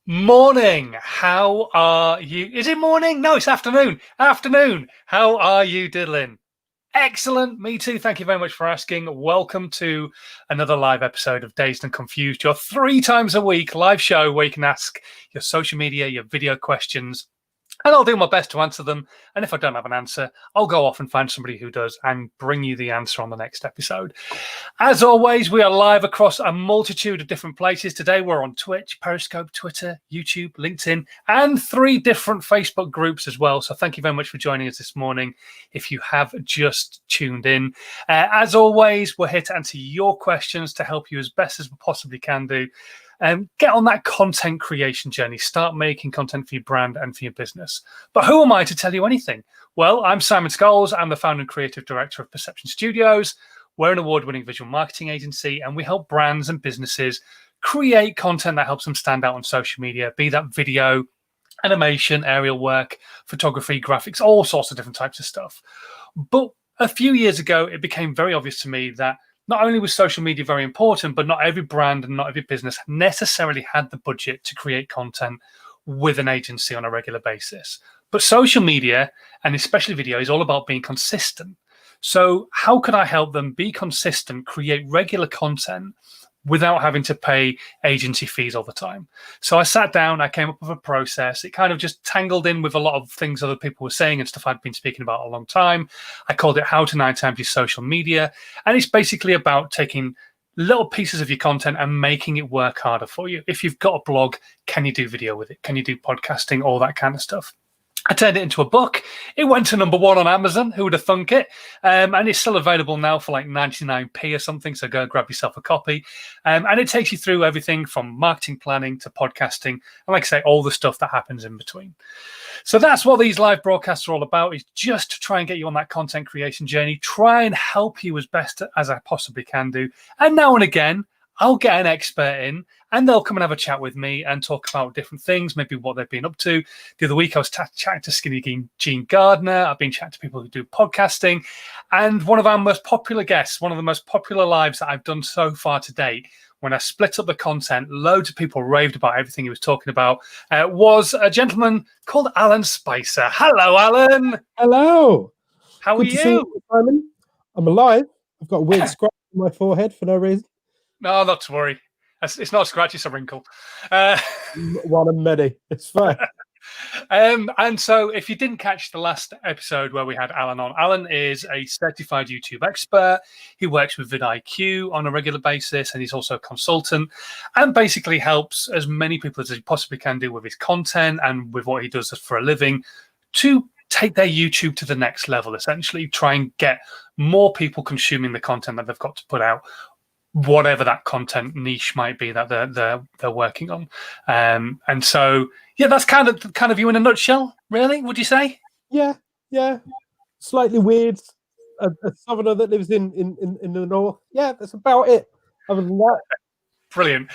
Morning. How are you? Is it morning? No, it's afternoon. Afternoon. How are you diddling? Excellent. Me too. Thank you very much for asking. Welcome to another live episode of Dazed and Confused, your 3 times a week live show where you can ask your social media, your video questions, and I'll do my best to answer them. And if I don't have an answer, I'll go off and find somebody who does and bring you the answer on the next episode. As always, we are live across a multitude of different places. Today, we're on Twitch, Periscope, Twitter, YouTube, LinkedIn, and 3 different Facebook groups as well. So thank you very much for joining us this morning if you have just tuned in. As always, we're here to answer your questions to help you as best as we possibly can do. Get on that content creation journey. Start making content for your brand and for your business. But who am I to tell you anything? Well, I'm Simon Scholes. I'm the founder and creative director of Perception Studios. We're an award-winning visual marketing agency, and we help brands and businesses create content that helps them stand out on social media, be that video, animation, aerial work, photography, graphics, all sorts of different types of stuff. But a few years ago, it became very obvious to me that not only was social media very important, but not every brand and not every business necessarily had the budget to create content with an agency on a regular basis. But social media, and especially video, is all about being consistent. So how could I help them be consistent, create regular content without having to pay agency fees all the time? So I sat down, I came up with a process. It kind of just tangled in with a lot of things other people were saying and stuff I'd been speaking about a long time. I called it How to 9 Times Your Social Media. And it's basically about taking little pieces of your content and making it work harder for you. If you've got a blog, can you do video with it? Can you do podcasting? All that kind of stuff. I turned it into a book. It went to #1 on Amazon. Who would have thunk it? And it's still available now for like 99p or something. So go grab yourself a copy. And it takes you through everything from marketing planning to podcasting. And like I say, all the stuff that happens in between. So that's what these live broadcasts are all about, is just to try and get you on that content creation journey, try and help you as best as I possibly can do. And now and again, I'll get an expert in and they'll come and have a chat with me and talk about different things, maybe what they've been up to. The other week, I was chatting to Skinny Jean Gardner. I've been chatting to people who do podcasting. And one of our most popular guests, one of the most popular lives that I've done so far to date, when I split up the content, loads of people raved about everything he was talking about, was a gentleman called Alan Spicer. Hello, Alan. Hello. How are Good to see you, Simon. I'm alive. I've got a weird scratch on my forehead for no reason. No, not to worry. It's not a scratch, it's a wrinkle. One of many. It's fine. And so if you didn't catch the last episode where we had Alan on, Alan is a certified YouTube expert. He works with Vid IQ on a regular basis, and he's also a consultant and basically helps as many people as he possibly can do with his content and with what he does for a living to take their YouTube to the next level, essentially try and get more people consuming the content that they've got to put out, whatever that content niche might be that they're working on. And so, yeah, that's kind of you in a nutshell, really, would you say? Yeah. Slightly weird. A southerner that lives in the north. Yeah, that's about it. Other than that. Brilliant.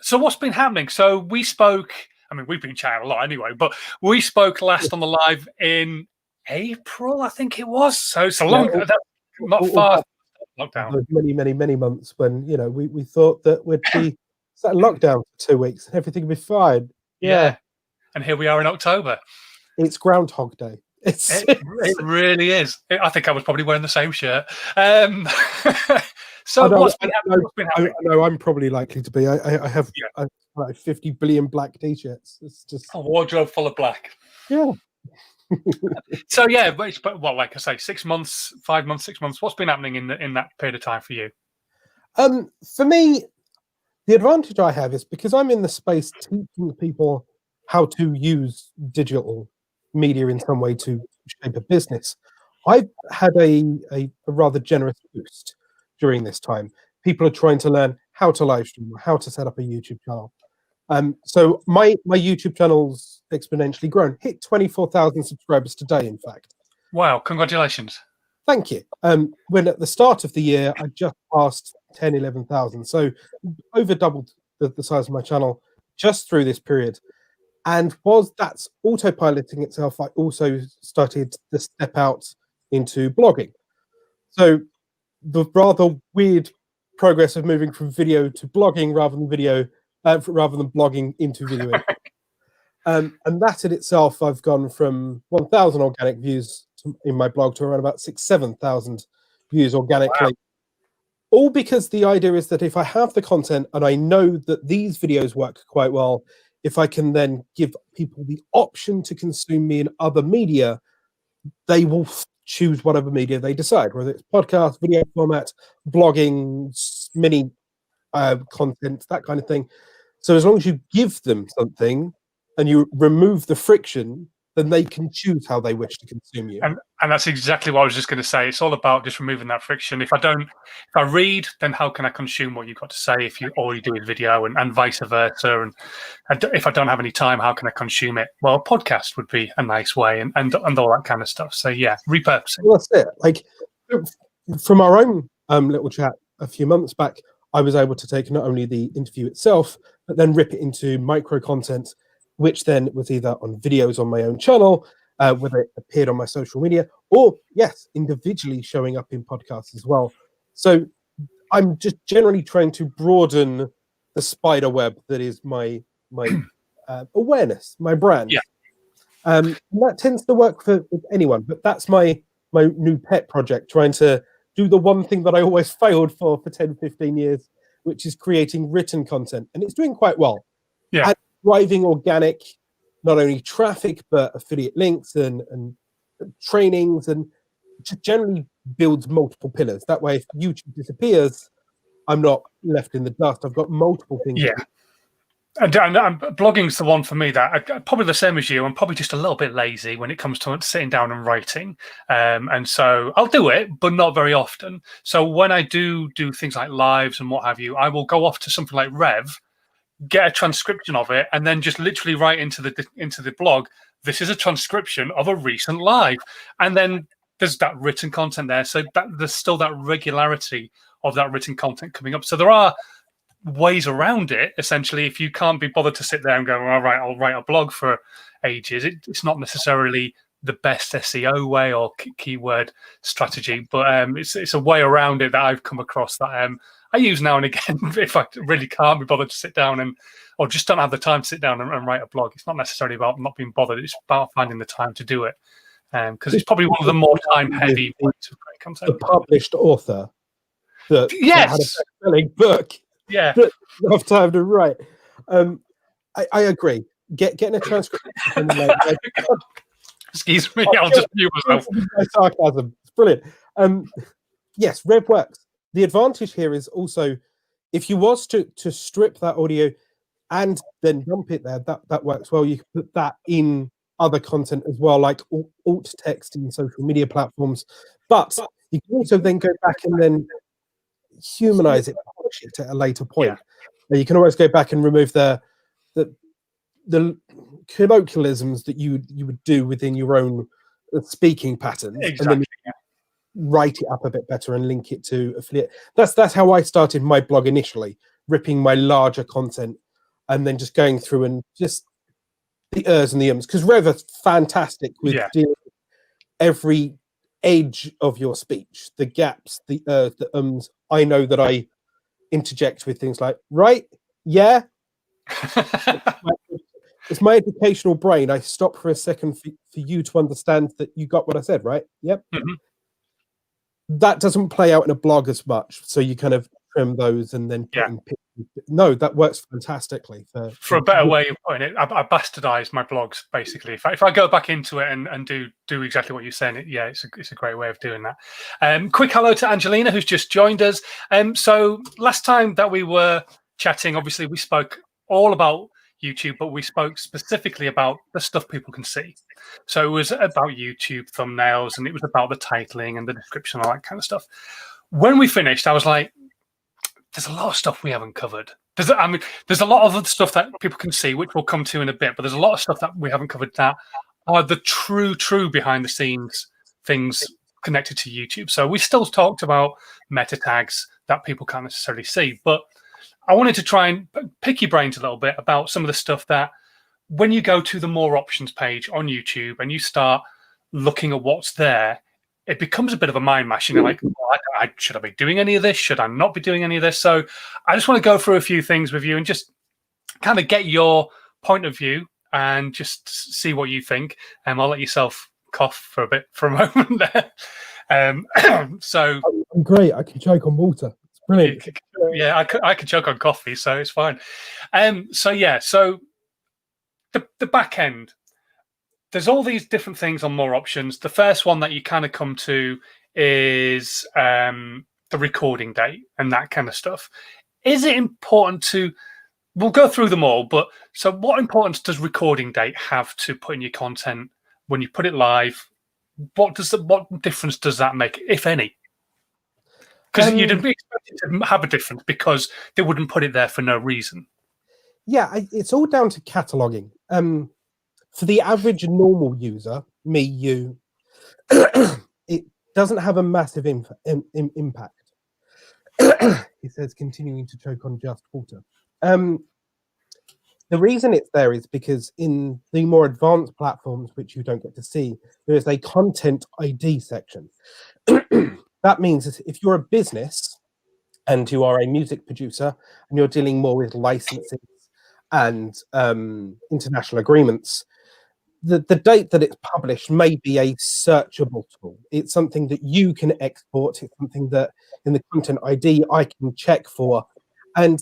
So what's been happening? So we spoke, I mean, we've been chatting a lot anyway, but we spoke last on the live in April, I think it was. So it's a long, not far. Lockdown. Many months when we thought that we'd be set in lockdown for 2 weeks and everything would be fine. Yeah. And here we are in October. It's Groundhog Day. It really is. I think I was probably wearing the same shirt. So what's been happening? No, I'm probably likely to be. I have like 50 billion black t-shirts. It's just a wardrobe full of black. Yeah. So yeah, but well, like I say, 6 months, 5 months, 6 months. What's been happening in that period of time for you? For me, the advantage I have is because I'm in the space teaching people how to use digital media in some way to shape a business. I've had a rather generous boost during this time. People are trying to learn how to live stream, how to set up a YouTube channel. So my YouTube channel's exponentially grown. Hit 24,000 subscribers today, in fact. Wow, congratulations. Thank you. When at the start of the year, I just passed 10, 11,000. So over doubled the size of my channel just through this period. And whilst that's autopiloting itself, I also started to step out into blogging. So the rather weird progress of moving from video to blogging rather than blogging into video And that in itself, I've gone from 1,000 organic views in my blog to around about 7,000 views organically. Wow. All because the idea is that if I have the content and I know that these videos work quite well, if I can then give people the option to consume me in other media, they will choose whatever media they decide, whether it's podcast, video format, blogging, mini content, that kind of thing. So as long as you give them something and you remove the friction, then they can choose how they wish to consume you. And that's exactly what I was just going to say. It's all about just removing that friction. If I read, then how can I consume what you've got to say if you all you do is video, and vice versa? And if I don't have any time, how can I consume it? Well, a podcast would be a nice way, and all that kind of stuff. So yeah, repurposing. Well, that's it. Like from our own little chat a few months back, I was able to take not only the interview itself, but then rip it into micro content, which then was either on videos on my own channel, whether it appeared on my social media, or yes, individually showing up in podcasts as well. So I'm just generally trying to broaden the spider web that is my awareness, my brand. Yeah. And that tends to work for anyone, but that's my new pet project, trying to do the one thing that I always failed for 10, 15 years, which is creating written content. And it's doing quite well. Yeah. And driving organic, not only traffic, but affiliate links and trainings, and just generally builds multiple pillars. That way, if YouTube disappears, I'm not left in the dust. I've got multiple things. Yeah. And blogging's the one for me that probably the same as you. I'm probably just a little bit lazy when it comes to sitting down and writing, and so I'll do it, but not very often. So when I do things like lives and what have you, I will go off to something like Rev, get a transcription of it, and then just literally write into the blog, this is a transcription of a recent live, and then there's that written content there. So there's still that regularity of that written content coming up. So there are ways around it. Essentially, if you can't be bothered to sit there and go, all right, I'll write a blog for ages, it's not necessarily the best SEO way or keyword strategy, but it's a way around it that I've come across that I use now and again if I really can't be bothered to sit down or just don't have the time to sit down and write a blog. It's not necessarily about not being bothered, it's about finding the time to do it, because it's probably one of the more time heavy points of content. The published author that yes, had a best-selling book. Yeah, enough time to write. I agree. Getting a transcript. Excuse me, I'll just mute myself. Sarcasm. It's brilliant. Yes, Rev works. The advantage here is also, if you was to strip that audio and then dump it there, that works well. You can put that in other content as well, like alt text in social media platforms. But you can also then go back and then humanize it, polish it at a later point. Yeah. You can always go back and remove the colloquialisms that you would do within your own speaking patterns, exactly. And then write it up a bit better and link it to affiliate. That's how I started my blog initially, ripping my larger content and then just going through and just the ers and the ums, because Rev is fantastic with dealing with every edge of your speech, the gaps, the ers, the ums. I know that I interject with things like, right, yeah. It's my educational brain. I stop for a second for you to understand that you got what I said, right? Yep. Mm-hmm. That doesn't play out in a blog as much, so you kind of trim those and then put in pictures. No, that works fantastically. For a better way of putting it, I bastardize my blogs, basically. If I go back into it and do exactly what you're saying, it's a great way of doing that. Quick hello to Angelina, who's just joined us. So last time that we were chatting, obviously we spoke all about YouTube, but we spoke specifically about the stuff people can see. So it was about YouTube thumbnails, and it was about the titling and the description, all that kind of stuff. When we finished, I was like, there's a lot of stuff we haven't covered. There's a lot of other stuff that people can see, which we'll come to in a bit, but there's a lot of stuff that we haven't covered that are the true behind the scenes things connected to YouTube. So we still talked about meta tags that people can't necessarily see, but I wanted to try and pick your brains a little bit about some of the stuff that when you go to the more options page on YouTube and you start looking at what's there, it becomes a bit of a mind mash. You're like, should I be doing any of this? Should I not be doing any of this? So I just want to go through a few things with you and just kind of get your point of view and just see what you think. I'll let yourself cough for a moment there. So I'm great. I can choke on water. It's brilliant. yeah, I could choke on coffee, so it's fine. So the back end, there's all these different things on more options. The first one that you kind of come to is the recording date and that kind of stuff. Is it important to? We'll go through them all, but so what importance does recording date have to put in your content when you put it live? What difference does that make, if any? Because you'd be expected to have a difference because they wouldn't put it there for no reason. Yeah, it's all down to cataloging. For the average normal user, me, you, it doesn't have a massive impact. He says, continuing to choke on just water. The reason it's there is because in the more advanced platforms, which you don't get to see, there is a content ID section. That means that if you're a business and you are a music producer and you're dealing more with licenses and international agreements, the date that it's published may be a searchable tool. It's something that you can export. It's something that in the content ID I can check for. And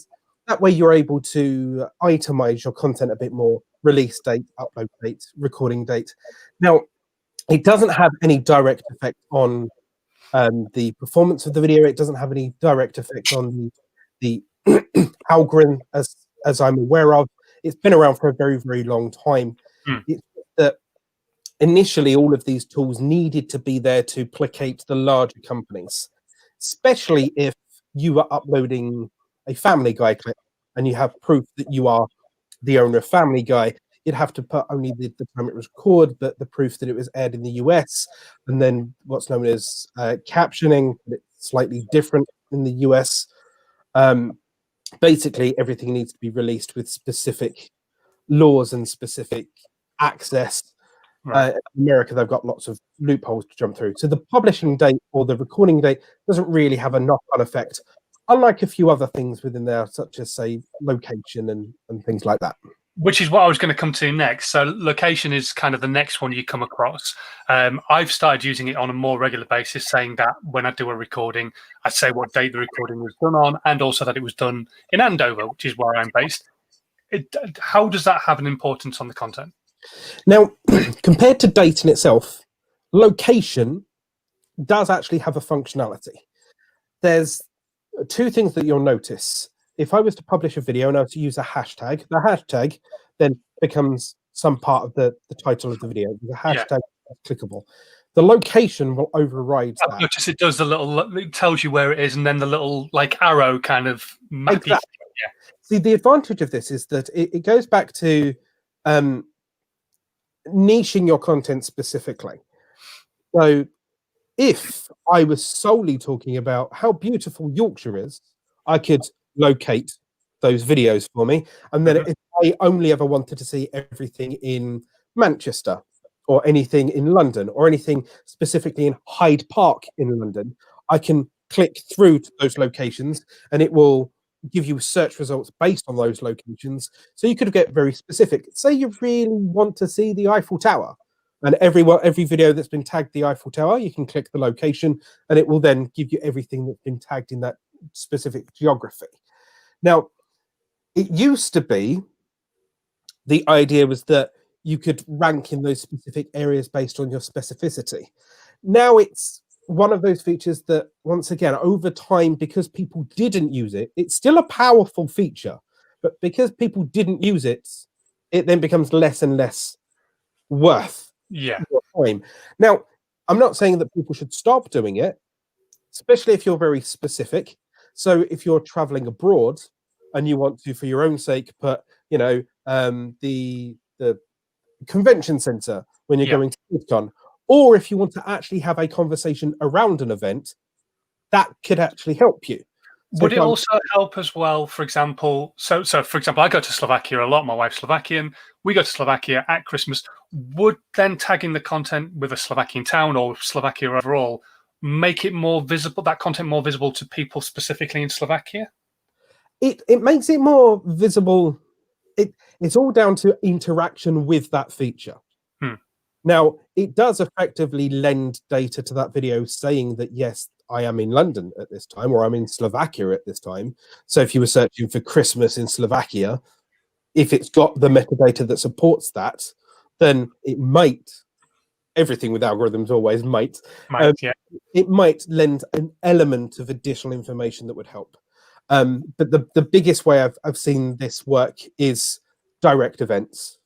that way you're able to itemize your content a bit more: release date, upload date, recording date. Now, it doesn't have any direct effect on the performance of the video. It doesn't have any direct effect on the algorithm, as I'm aware of. It's been around for a very, very long time. It's that initially all of these tools needed to be there to placate the larger companies, especially if you are uploading a Family Guy clip and you have proof that you are the owner of Family Guy. You'd have to put only the time it was recorded, but the proof that it was aired in the US, and then what's known as captioning. It's slightly different in the US. Basically, everything needs to be released with specific laws and specific access. Right. In America, they've got lots of loopholes to jump through. So the publishing date or the recording date doesn't really have a knock-on effect, unlike a few other things within there, such as, say, location and things like that. Which is what I was going to come to next. So location is kind of the next one you come across. I've started using it on a more regular basis, saying that when I do a recording, I say what date the recording was done on, and also that it was done in Andover, which is where I'm based. How does that have an importance on the content? Now, compared to date in itself, location does actually have a functionality. There's two things that you'll notice. If I was to publish a video and I was to use a hashtag, the hashtag then becomes some part of the title of the video. The hashtag is clickable. The location will override that. I've noticed it does the little, it tells you where it is, and then the little like arrow kind of mappy. Exactly. Yeah. See, the advantage of this is that it goes back to niching your content specifically. So if I was solely talking about how beautiful Yorkshire is, I could locate those videos for me. And then if I only ever wanted to see everything in Manchester or anything in London or anything specifically in Hyde Park in London, I can click through to those locations and it will give you search results based on those locations. So you could get very specific. Say you really want to see the Eiffel Tower, and every video that's been tagged the Eiffel Tower, you can click the location and it will then give you everything that's been tagged in that specific geography. Now, it used to be, the idea was that you could rank in those specific areas based on your specificity. Now it's one of those features that, once again, over time, because people didn't use it, it's still a powerful feature, but because people didn't use it, it then becomes less and less worth your time. Now, I'm not saying that people should stop doing it, especially if you're very specific. So if you're traveling abroad and you want to, for your own sake, put, the convention center when you're going to VidCon, or if you want to actually have a conversation around an event, that could actually help you. So would it also help as well, for example, so for example, I go to Slovakia a lot, my wife's Slovakian, we go to Slovakia at Christmas, would then tagging the content with a Slovakian town or Slovakia overall make it more visible, that content more visible to people specifically in Slovakia? It makes it more visible it's all down to interaction with that feature. Now, it does effectively lend data to that video saying that, yes, I am in London at this time, or I'm in Slovakia at this time. So if you were searching for Christmas in Slovakia, if it's got the metadata that supports that, then it might, everything with algorithms always might, it might lend an element of additional information that would help. But the biggest way I've seen this work is direct events.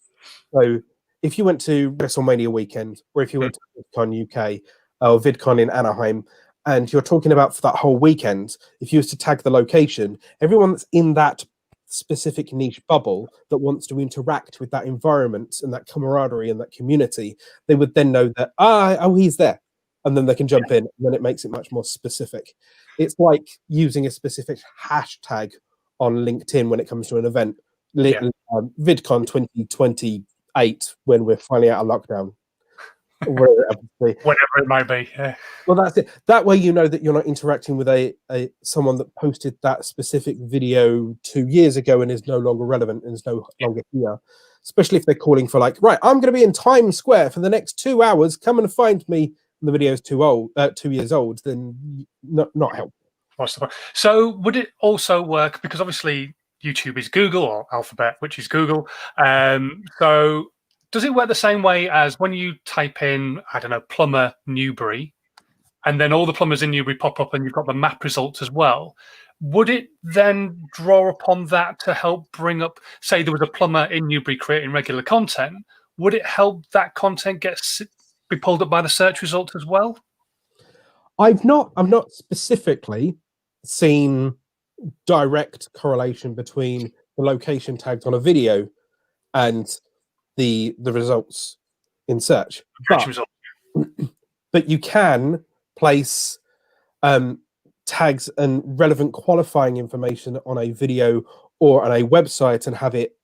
So if you went to WrestleMania weekend, or if you went to VidCon UK or VidCon in Anaheim, and you're talking about for that whole weekend, if you was to tag the location, everyone that's in that specific niche bubble that wants to interact with that environment and that camaraderie and that community, they would then know that, oh, he's there. And then they can jump in, and then it makes it much more specific. It's like using a specific hashtag on LinkedIn when it comes to an event. VidCon 2028, when we're finally out of lockdown. Whatever it might be. Yeah. Well, that's it. That way you know that you're not interacting with someone that posted that specific video 2 years ago and is no longer relevant and is no longer here. Especially if they're calling for, like, right, I'm going to be in Times Square for the next 2 hours. Come and find me. And the video is 2 years old. Then not helpful. What's the point? So would it also work, because obviously YouTube is Google, or Alphabet, which is Google. So does it work the same way as when you type in, I don't know, plumber Newbury, and then all the plumbers in Newbury pop up and you've got the map results as well? Would it then draw upon that to help bring up, say there was a plumber in Newbury creating regular content, would it help that content be pulled up by the search results as well? I've not specifically seen direct correlation between the location tagged on a video and the results in search, but you can place tags and relevant qualifying information on a video or on a website and have it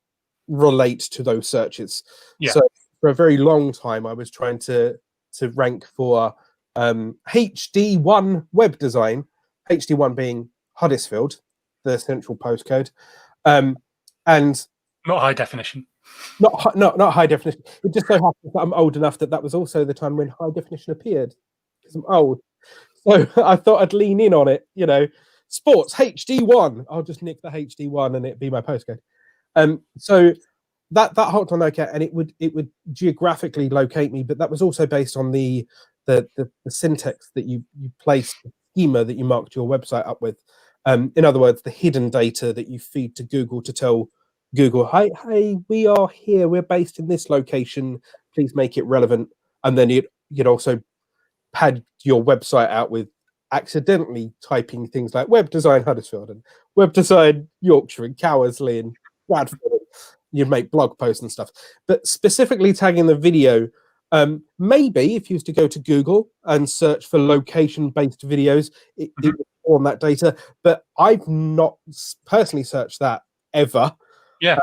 relate to those searches. So for a very long time I was trying to rank for HD1 web design, HD1 being Huddersfield, the central postcode, and not high definition. Not high definition. It just so happens that I'm old enough that was also the time when high definition appeared, because I'm old. So I thought I'd lean in on it. You know, sports HD1. I'll just nick the HD1 and it'd be my postcode. So that hooked on okay, and it would geographically locate me, but that was also based on the syntax that you placed, the schema that you marked your website up with. In other words, the hidden data that you feed to Google to tell Google, hey, we are here, we're based in this location, please make it relevant. And then you'd also pad your website out with accidentally typing things like web design Huddersfield and web design Yorkshire and Cowersley and Bradford. You'd make blog posts and stuff. But specifically tagging the video, maybe if you used to go to Google and search for location-based videos, it would form that data. But I've not personally searched that ever. Yeah.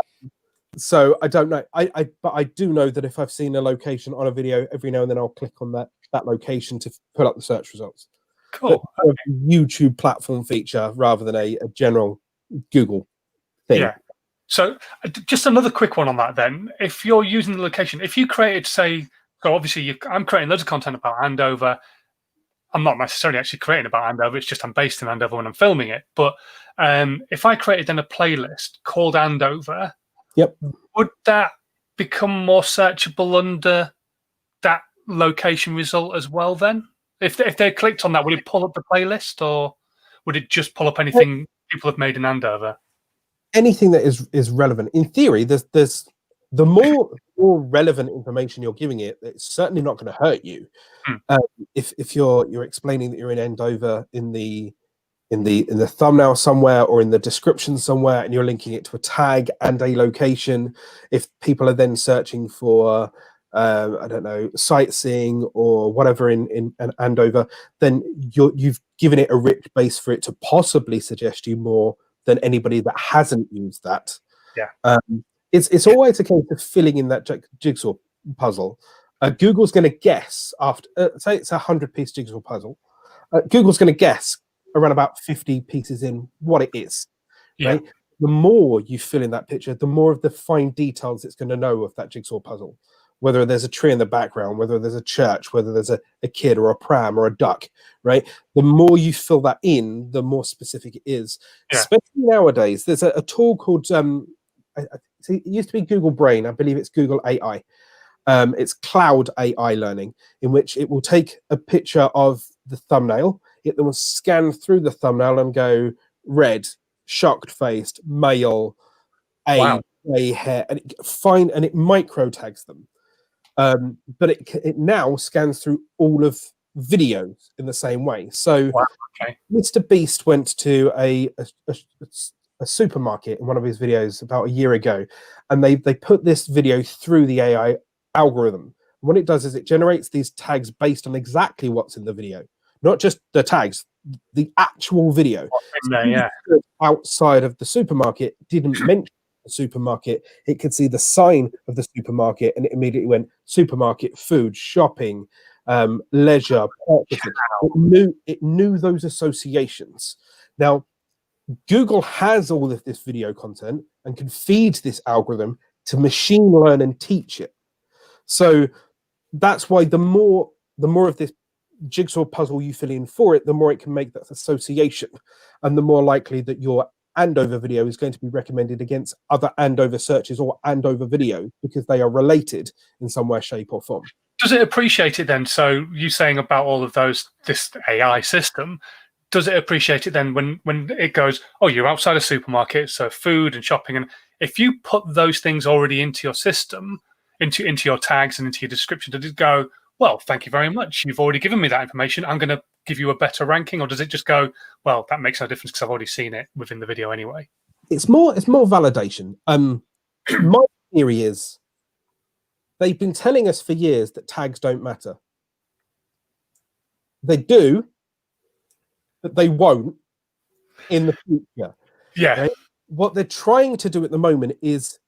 So I don't know. But I do know that if I've seen a location on a video, every now and then I'll click on that location to pull up the search results. Cool. A YouTube platform feature rather than a general Google thing. Yeah. So just another quick one on that then. If you're using the location, if you created, say, so obviously I'm creating loads of content about Andover. I'm not necessarily actually creating about Andover. It's just I'm based in Andover when I'm filming it. But if I created then a playlist called Andover, would that become more searchable under that location result as well then? If they clicked on that, would it pull up the playlist, or would it just pull up anything people have made in Andover? Anything that is relevant. In theory, there's the more relevant information you're giving it, it's certainly not going to hurt you. If you're explaining that you're in Andover in the thumbnail somewhere or in the description somewhere, and you're linking it to a tag and a location, if people are then searching for I don't know, sightseeing or whatever in Andover, then you've given it a rich base for it to possibly suggest you more than anybody that hasn't used that. It's always a case of filling in that jigsaw puzzle. Google's going to guess after, say it's a 100-piece jigsaw puzzle. Google's going to guess around about 50 pieces in what it is. Right? the more you fill in that picture, the more of the fine details it's going to know of that jigsaw puzzle. Whether there's a tree in the background, whether there's a church, whether there's a kid or a pram or a duck, right? The more you fill that in, the more specific it is. Yeah. Especially nowadays, there's a tool called, it used to be Google Brain. I believe it's Google AI. It's cloud AI learning, in which it will take a picture of the thumbnail. It will scan through the thumbnail and go red, shocked-faced, male, age, gray hair, and it micro tags them. But it now scans through all of videos in the same way. So Mr. Beast went to a supermarket in one of his videos about a year ago, and they put this video through the AI algorithm. What it does is it generates these tags based on exactly what's in the video, not just the tags, the actual video. Outside of the supermarket, didn't mention the supermarket, it could see the sign of the supermarket, and it immediately went supermarket, food, shopping, leisure, purchasing. It knew those associations. Now, Google has all of this video content and can feed this algorithm to machine learn and teach it. So that's why the more of this jigsaw puzzle you fill in for it, the more it can make that association, and the more likely that your Andover video is going to be recommended against other Andover searches or Andover videos, because they are related in some way, shape, or form. Does it appreciate it then? So you saying about all of those, this AI system, does it appreciate it then when it goes, oh, you're outside a supermarket, so food and shopping, and if you put those things already into your system, into your tags and into your description, does it go, well, thank you very much, you've already given me that information, I'm going to give you a better ranking? Or does it just go, well, that makes no difference because I've already seen it within the video anyway? It's more validation. My theory is they've been telling us for years that tags don't matter. They do, but they won't in the future. Yeah. Right? What they're trying to do at the moment is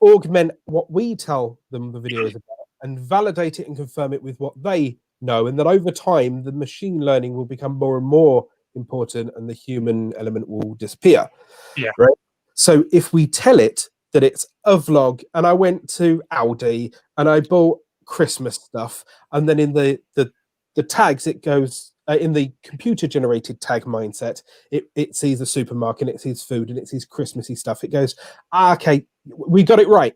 augment what we tell them the video is about and validate it and confirm it with what they know. And that over time, the machine learning will become more and more important and the human element will disappear. Yeah. Right. So if we tell it that it's a vlog and I went to Aldi and I bought Christmas stuff, and then in the tags, it goes, in the computer-generated tag mindset, it sees the supermarket, and it sees food, and it sees Christmassy stuff. It goes, okay, we got it right.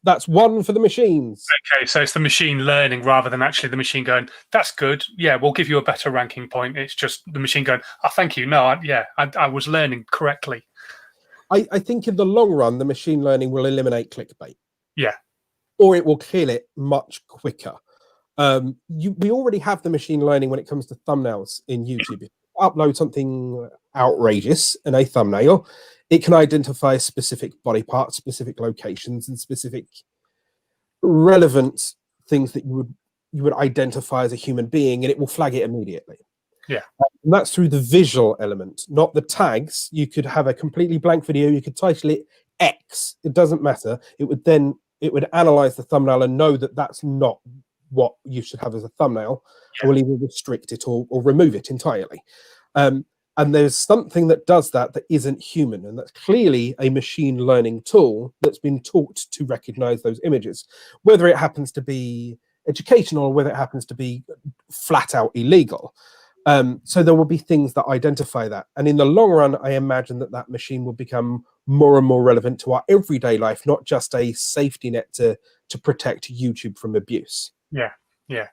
That's one for the machines. Okay, so it's the machine learning rather than actually the machine going, that's good. Yeah, we'll give you a better ranking point. It's just the machine going, oh, thank you. No, I was learning correctly. I think in the long run, the machine learning will eliminate clickbait. Yeah. Or it will kill it much quicker. We already have the machine learning when it comes to thumbnails in YouTube. If you upload something outrageous in a thumbnail, it can identify specific body parts, specific locations, and specific relevant things that you would identify as a human being, and it will flag it immediately. Yeah. And that's through the visual element, not the tags. You could have a completely blank video, you could title it X, it doesn't matter. It would analyze the thumbnail and know that that's not what you should have as a thumbnail. Yeah. Will either restrict it or remove it entirely. And there's something that does that isn't human, and that's clearly a machine learning tool that's been taught to recognize those images, whether it happens to be educational or whether it happens to be flat out illegal. So there will be things that identify that, and in the long run, I imagine that machine will become more and more relevant to our everyday life, not just a safety net to protect YouTube from abuse. Yeah, yeah.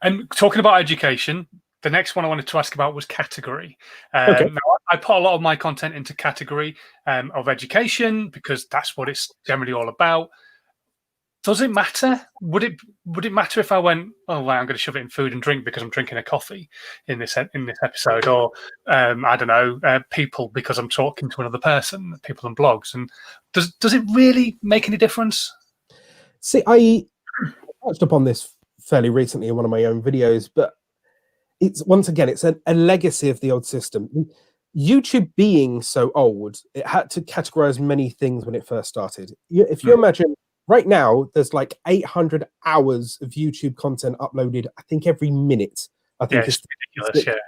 And talking about education, the next one I wanted to ask about was category. Okay. Now, I put a lot of my content into category of education because that's what it's generally all about. Does it matter? Would it matter if I went, oh, well, I'm going to shove it in food and drink because I'm drinking a coffee in this episode, or I don't know, people because I'm talking to another person, people and blogs, and does it really make any difference? See, I touched upon this fairly recently in one of my own videos, but it's a legacy of the old system. YouTube being so old, it had to categorize many things when it first started. If you imagine right now, there's like 800 hours of YouTube content uploaded, I think, every minute. I think it's ridiculous, yeah.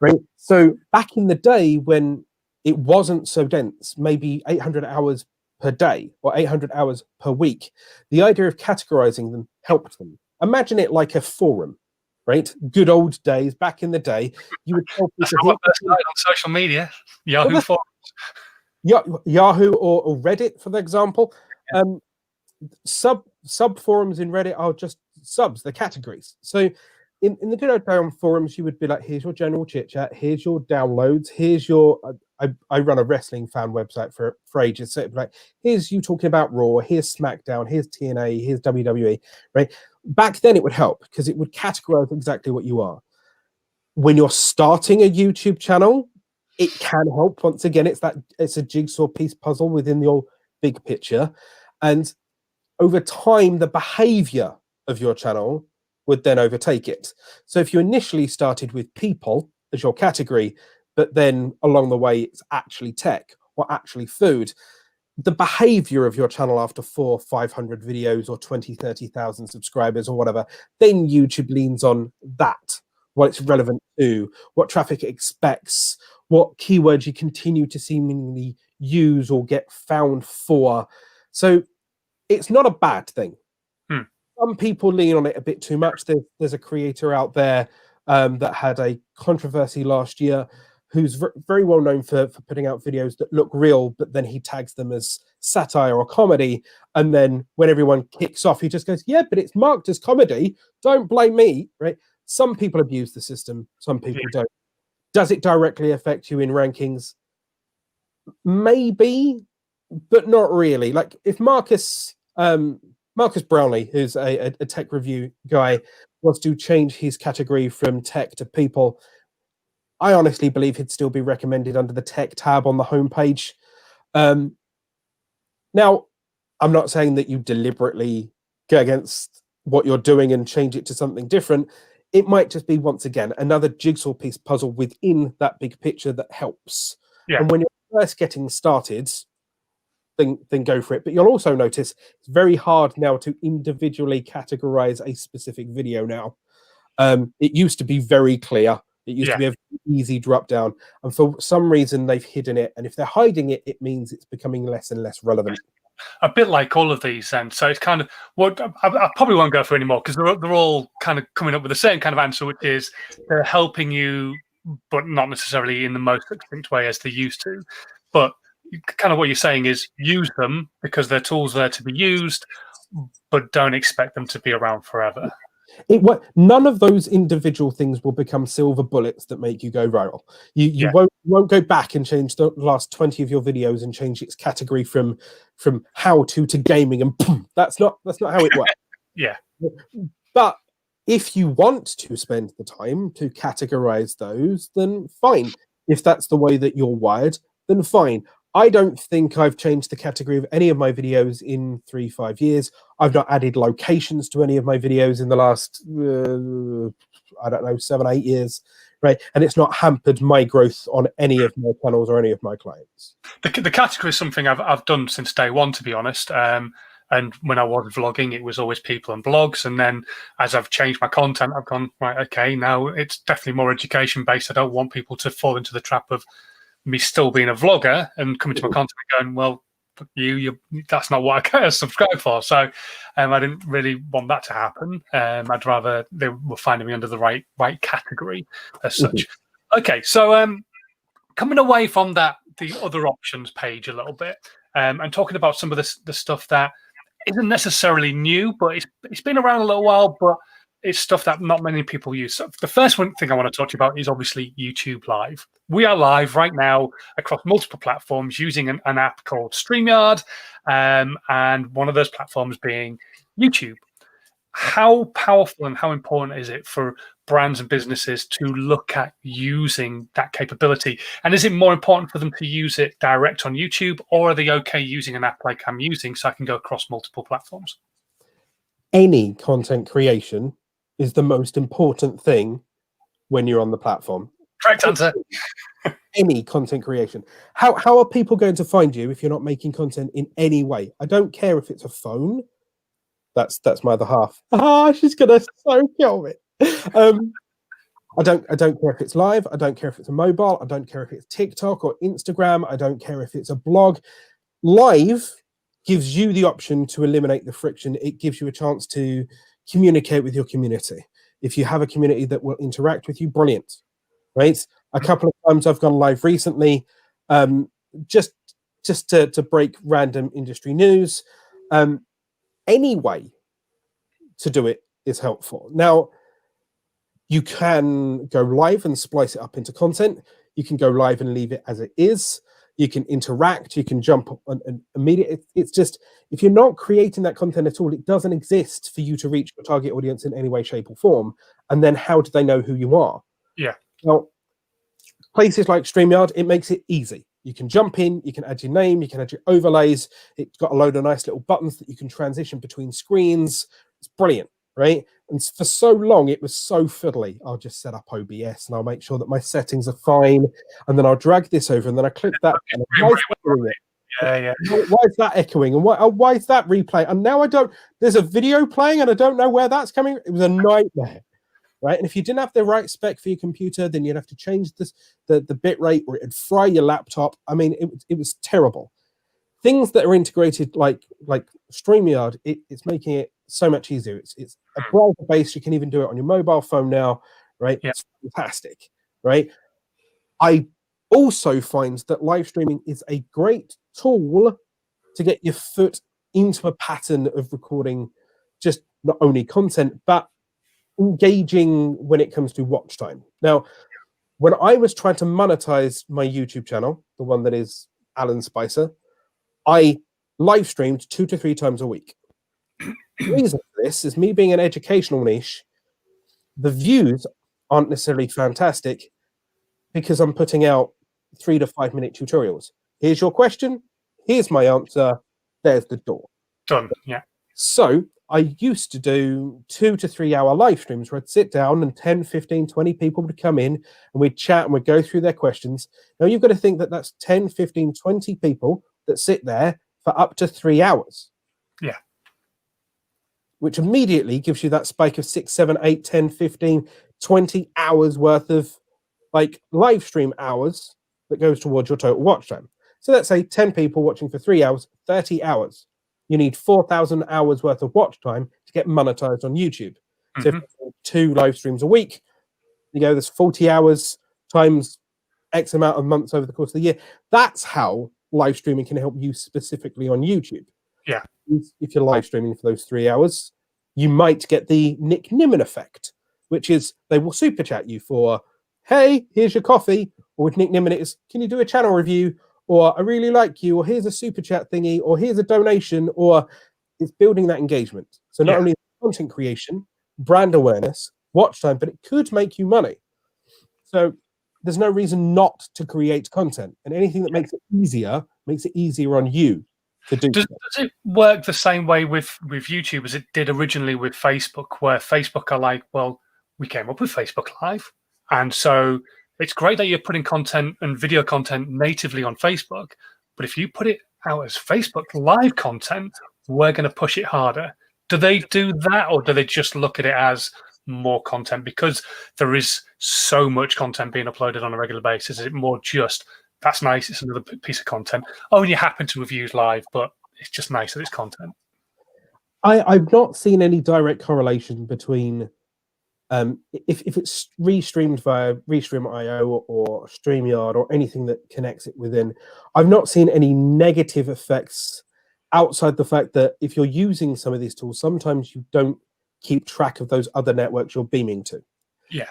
Right. So back in the day when it wasn't so dense, maybe 800 hours per day or 800 hours per week. The idea of categorizing them helped them. Imagine it like a forum, right? Good old days, back in the day, you would tell That's people how I first started on social media. Yahoo Forums. Yahoo or Reddit, for example. Sub forums in Reddit are just subs, the categories. So in the good old down forums, you would be like, here's your general chit chat, here's your downloads, here's your I run a wrestling fan website for ages. So it'd be like, here's you talking about Raw, here's SmackDown, here's TNA, here's WWE, right? Back then it would help because it would categorize exactly what you are. When you're starting a YouTube channel, it can help. Once again, it's a jigsaw piece puzzle within your big picture. And over time, the behavior of your channel would then overtake it. So if you initially started with people as your category, but then along the way it's actually tech or actually food, the behavior of your channel after 400, 500 videos or 20, 30,000 subscribers or whatever, then YouTube leans on that, what it's relevant to, what traffic it expects, what keywords you continue to seemingly use or get found for. So it's not a bad thing. Some people lean on it a bit too much. There's a creator out there that had a controversy last year who's very well known for putting out videos that look real, but then he tags them as satire or comedy. And then when everyone kicks off, he just goes, yeah, but it's marked as comedy. Don't blame me, right? Some people abuse the system. Some people don't. Does it directly affect you in rankings? Maybe, but not really. Like if Marcus Brownlee, who's a tech review guy, wants to change his category from tech to people, I honestly believe he'd still be recommended under the tech tab on the homepage. Now, I'm not saying that you deliberately go against what you're doing and change it to something different. It might just be, once again, another jigsaw piece puzzle within that big picture that helps. Yeah. And when you're first getting started, then go for it. But you'll also notice it's very hard now to individually categorize a specific video now. It used to be very clear. It used to be a easy drop down. And for some reason, they've hidden it. And if they're hiding it, it means it's becoming less and less relevant. A bit like all of these, then. So it's kind of what I probably won't go through anymore because they're all kind of coming up with the same kind of answer, which is they're helping you, but not necessarily in the most succinct way as they used to. But kind of what you're saying is use them because they're tools there to be used, but don't expect them to be around forever. None of those individual things will become silver bullets that make you go viral. You won't go back and change the last 20 of your videos and change its category from how to gaming and boom, that's not how it works. Yeah. But if you want to spend the time to categorize those, then fine. If that's the way that you're wired, then fine. I don't think I've changed the category of any of my videos in 3-5 years. I've not added locations to any of my videos in the last, I don't know, 7-8 years, right? And it's not hampered my growth on any of my channels or any of my clients. The category is something I've done since day one, to be honest. And when I was vlogging, it was always people and blogs. And then as I've changed my content, I've gone, right, okay, now it's definitely more education-based. I don't want people to fall into the trap of me still being a vlogger and coming to my content and going, well, you that's not what I subscribe for. So I didn't really want that to happen. I'd rather they were finding me under the right category as such. Okay, so coming away from the other options page a little bit and talking about some of the stuff that isn't necessarily new, but it's been around a little while, but it's stuff that not many people use. So the first thing I want to talk to you about is obviously YouTube Live. We are live right now across multiple platforms using an app called StreamYard, and one of those platforms being YouTube. How powerful and how important is it for brands and businesses to look at using that capability? And is it more important for them to use it direct on YouTube, or are they okay using an app like I'm using so I can go across multiple platforms? Any content creation is the most important thing when you're on the platform. Correct answer. Any content creation. How are people going to find you if you're not making content in any way? I don't care if it's a phone. That's my other half. She's gonna so kill me. I don't care if it's live. I don't care if it's a mobile. I don't care if it's TikTok or Instagram. I don't care if it's a blog. Live gives you the option to eliminate the friction. It gives you a chance to communicate with your community. If you have a community that will interact with you, brilliant, right? A couple of times I've gone live recently, just to break random industry news. Any way to do it is helpful. Now, you can go live and splice it up into content. You can go live and leave it as it is. You can interact. You can jump and immediately. It's just, if you're not creating that content at all, it doesn't exist for you to reach your target audience in any way, shape, or form. And then how do they know who you are? Yeah. Well, places like StreamYard, it makes it easy. You can jump in, you can add your name, you can add your overlays. It's got a load of nice little buttons that you can transition between screens. It's brilliant, right? And for so long, it was so fiddly. I'll just set up OBS and I'll make sure that my settings are fine. And then I'll drag this over and then I click that. And why is that doing it? Why is that echoing? And why is that replay? And now there's a video playing and I don't know where that's coming. It was a nightmare. Right, and if you didn't have the right spec for your computer, then you'd have to change the bit rate, or it'd fry your laptop. I mean, it was terrible. Things that are integrated like StreamYard, it's making it so much easier. It's a browser based. You can even do it on your mobile phone now, right? Yeah. It's fantastic, right? I also find that live streaming is a great tool to get your foot into a pattern of recording, just not only content but engaging when it comes to watch time. Now, when I was trying to monetize my YouTube channel, the one that is Alan Spicer, I live streamed 2 to 3 times a week. The reason for this is me being an educational niche. The views aren't necessarily fantastic because I'm putting out 3 to 5 minute tutorials. Here's your question. Here's my answer. There's the door. Done. Yeah. So I used to do 2 to 3 hour live streams where I'd sit down and 10, 15, 20 people would come in and we'd chat and we'd go through their questions. Now, you've got to think that that's 10, 15, 20 people that sit there for up to 3 hours. Yeah. Which immediately gives you that spike of 6, 7, 8, 10, 15, 20 hours worth of like live stream hours that goes towards your total watch time. So let's say 10 people watching for 3 hours, 30 hours. You need 4,000 hours worth of watch time to get monetized on YouTube. So if you 2 live streams a week, you go, there's 40 hours times X amount of months over the course of the year. That's how live streaming can help you specifically on YouTube. Yeah. If you're live streaming for those 3 hours, you might get the Nick Nimmin effect, which is they will super chat you for, hey, here's your coffee. Or with Nick Nimmin, it is, can you do a channel review? Or I really like you, or here's a super chat thingy, or here's a donation, or it's building that engagement. So not only content creation, brand awareness, watch time, but it could make you money. So there's no reason not to create content. And anything that makes it easier on you to do. Does it work the same way with YouTube as it did originally with Facebook, where Facebook are like, well, we came up with Facebook Live. And so it's great that you're putting content and video content natively on Facebook, but if you put it out as Facebook Live content, we're going to push it harder. Do they do that, or do they just look at it as more content? Because there is so much content being uploaded on a regular basis. Is it more just, that's nice, it's another piece of content? Oh, and you happen to have used live, but it's just nice that it's content. I've not seen any direct correlation between if it's restreamed via Restream.io or StreamYard or anything that connects it within. I've not seen any negative effects outside the fact that if you're using some of these tools, sometimes you don't keep track of those other networks you're beaming to. Yeah.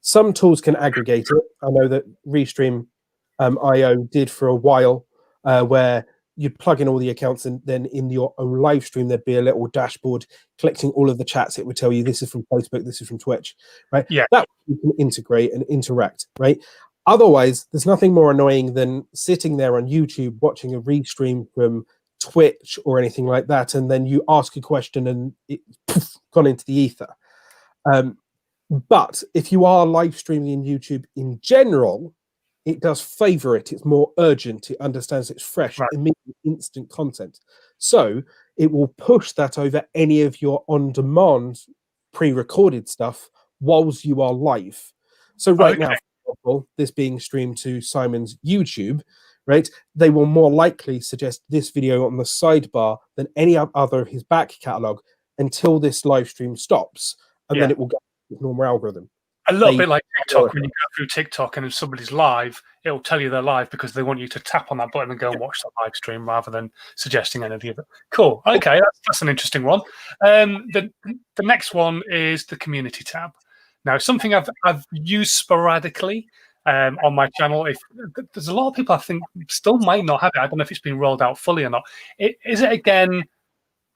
Some tools can aggregate it. I know that Restream.io did for a while, where you'd plug in all the accounts, and then in your own live stream, there'd be a little dashboard collecting all of the chats. It would tell you this is from Facebook, this is from Twitch, right? Yeah. That you can integrate and interact, right? Otherwise, there's nothing more annoying than sitting there on YouTube watching a restream from Twitch or anything like that, and then you ask a question and it's gone into the ether. But if you are live streaming in YouTube in general, it does favor it. It's more urgent. It understands it's fresh, immediate, instant content. So it will push that over any of your on-demand pre-recorded stuff whilst you are live. So right now, for example, this being streamed to Simon's YouTube, right, they will more likely suggest this video on the sidebar than any other of his back catalogue until this live stream stops, and then it will go with normal algorithm. A little bit like TikTok. When you go through TikTok and if somebody's live, it'll tell you they're live because they want you to tap on that button and go and watch the live stream rather than suggesting any of the other. Cool. Okay, that's an interesting one. The next one is the community tab. Now, something I've used sporadically on my channel. If there's a lot of people I think still might not have it. I don't know if it's been rolled out fully or not. Is it again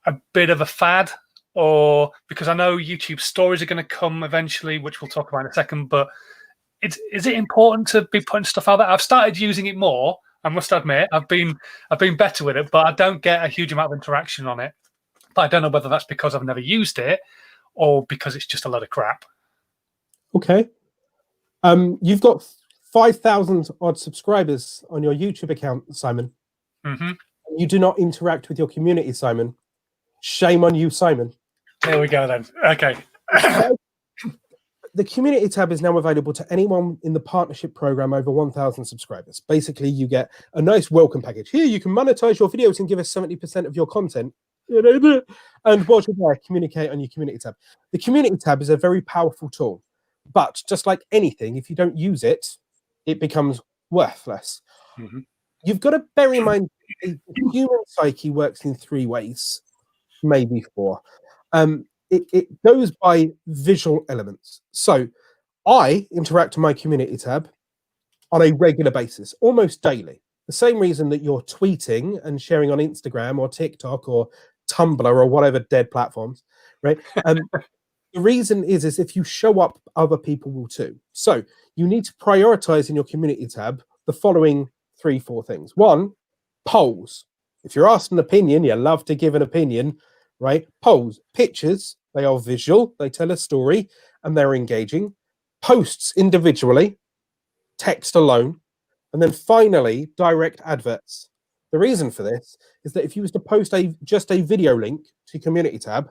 a bit of a fad? Or because I know YouTube stories are going to come eventually, which we'll talk about in a second, but is it important to be putting stuff out there? I've started using it more, I must admit. I've been better with it, but I don't get a huge amount of interaction on it. But I don't know whether that's because I've never used it or because it's just a lot of crap. Okay. You've got 5,000 odd subscribers on your YouTube account, Simon. Mm-hmm. You do not interact with your community, Simon. Shame on you, Simon. There we go then. Okay. The community tab is now available to anyone in the partnership program over 1,000 subscribers. Basically, you get a nice welcome package. Here, you can monetize your videos and give us 70% of your content. And whilst you're there, communicate on your community tab. The community tab is a very powerful tool. But just like anything, if you don't use it, it becomes worthless. Mm-hmm. You've got to bear in mind the human psyche works in 3 ways. Maybe 4. It goes by visual elements. So I interact with my community tab on a regular basis, almost daily. The same reason that you're tweeting and sharing on Instagram or TikTok or Tumblr or whatever dead platforms, right? The reason is if you show up, other people will too. So you need to prioritize in your community tab the following 3-4 things. 1, polls. If you're asked an opinion, you love to give an opinion, right? Polls, pictures, they are visual, they tell a story, and they're engaging. Posts individually, text alone, and then finally, direct adverts. The reason for this is that if you was to post just a video link to community tab,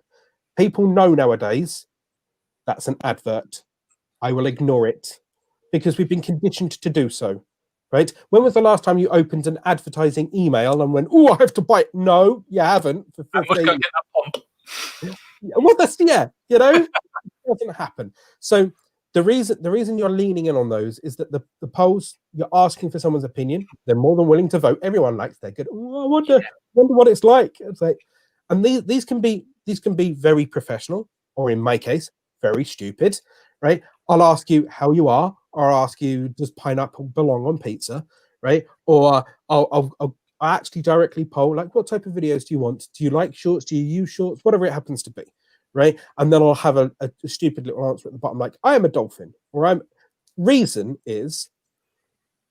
people know nowadays that's an advert. I will ignore it because we've been conditioned to do so. Right? When was the last time you opened an advertising email and went, "Oh, I have to buy it"? No, you haven't. For 15 I must go get that pump. Well, that's it doesn't happen. So the reason you're leaning in on those is that the polls, you're asking for someone's opinion. They're more than willing to vote. Everyone likes their good. Oh, I wonder what it's like. It's like, and these can be very professional, or in my case, very stupid. Right? I'll ask you how you are, or I'll ask you, does pineapple belong on pizza, right? Or I'll actually directly poll, like, what type of videos do you want? Do you like shorts? Do you use shorts? Whatever it happens to be, right? And then I'll have a stupid little answer at the bottom, like, I am a dolphin, or I'm. Reason is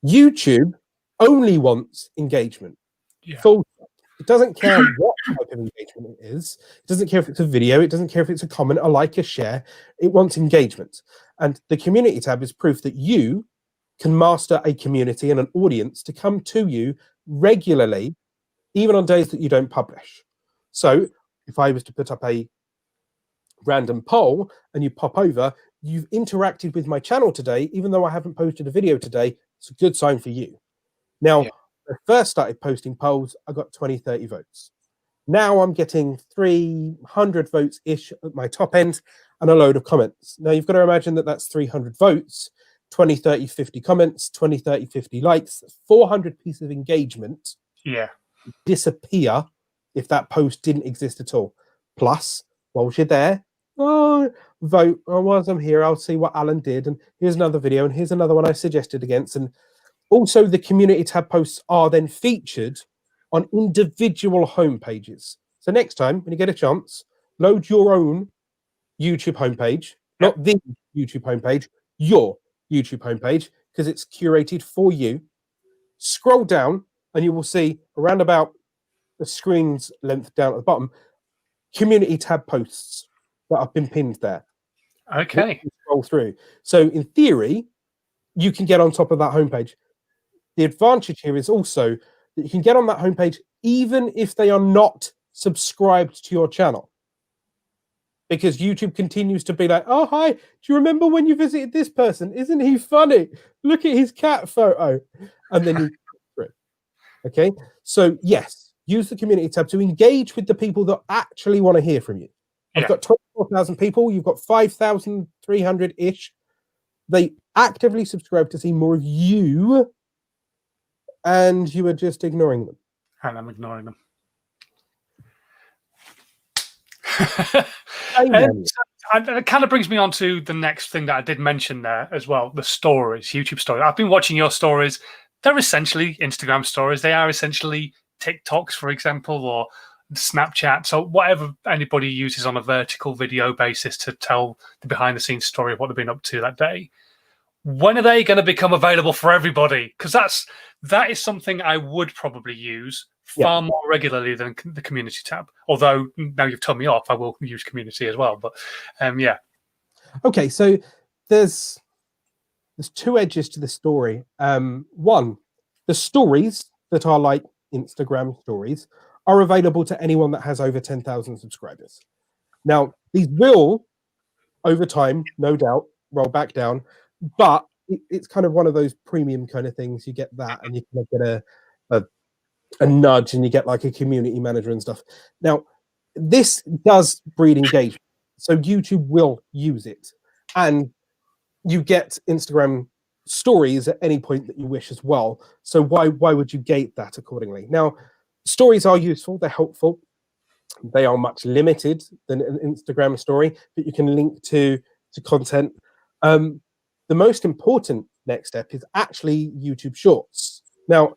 YouTube only wants engagement. Yeah. Full stop. It doesn't care what type of engagement it is. It doesn't care if it's a video. It doesn't care if it's a comment, a like, a share. It wants engagement. And the community tab is proof that you can master a community and an audience to come to you regularly, even on days that you don't publish. So if I was to put up a random poll and you pop over, you've interacted with my channel today, even though I haven't posted a video today, it's a good sign for you. Now, when I first started posting polls, I got 20, 30 votes. Now I'm getting 300 votes-ish at my top end and a load of comments. Now you've got to imagine that that's 300 votes, 20, 30, 50 comments, 20, 30, 50 likes, 400 pieces of engagement disappear if that post didn't exist at all. Plus, whilst you're there, vote. Whilst I'm here, I'll see what Alan did, and here's another video, and here's another one I suggested against. And also the community tab posts are then featured on individual homepages. So next time, when you get a chance, load your own YouTube homepage, not the YouTube homepage, your YouTube homepage, because it's curated for you. Scroll down and you will see around about the screen's length down at the bottom, community tab posts that have been pinned there. Okay. Scroll through. So in theory, you can get on top of that homepage. The advantage here is also that you can get on that homepage even if they are not subscribed to your channel. because YouTube continues to be like, oh, hi, do you remember when you visited this person? Isn't he funny? Look at his cat photo. And then you through. Okay, so yes, use the community tab to engage with the people that actually want to hear from you. I've got 24,000 people. You've got 5,300-ish. They actively subscribe to see more of you, and you are just ignoring them. And I'm ignoring them. And it kind of brings me on to the next thing that I did mention there as well, the stories, YouTube stories. I've been watching your stories. They're essentially Instagram stories. They are essentially TikToks, for example, or Snapchat. So whatever anybody uses on a vertical video basis to tell the behind-the-scenes story of what they've been up to that day. When are they going to become available for everybody? Because that is something I would probably use far more regularly than the community tab. Although now you've told me off, I will use community as well. But yeah. Okay, so there's two edges to the story. One, the stories that are like Instagram stories are available to anyone that has over 10,000 subscribers. Now, these will, over time, no doubt, roll back down, but it's kind of one of those premium kind of things. You get that, and you kind of get a nudge, and you get like a community manager and stuff. Now, this does breed engagement, so YouTube will use it, and you get Instagram stories at any point that you wish as well. So why would you gate that accordingly? Now, stories are useful, they're helpful. They are much limited than an Instagram story, but you can link to content. The most important next step is actually YouTube Shorts. Now,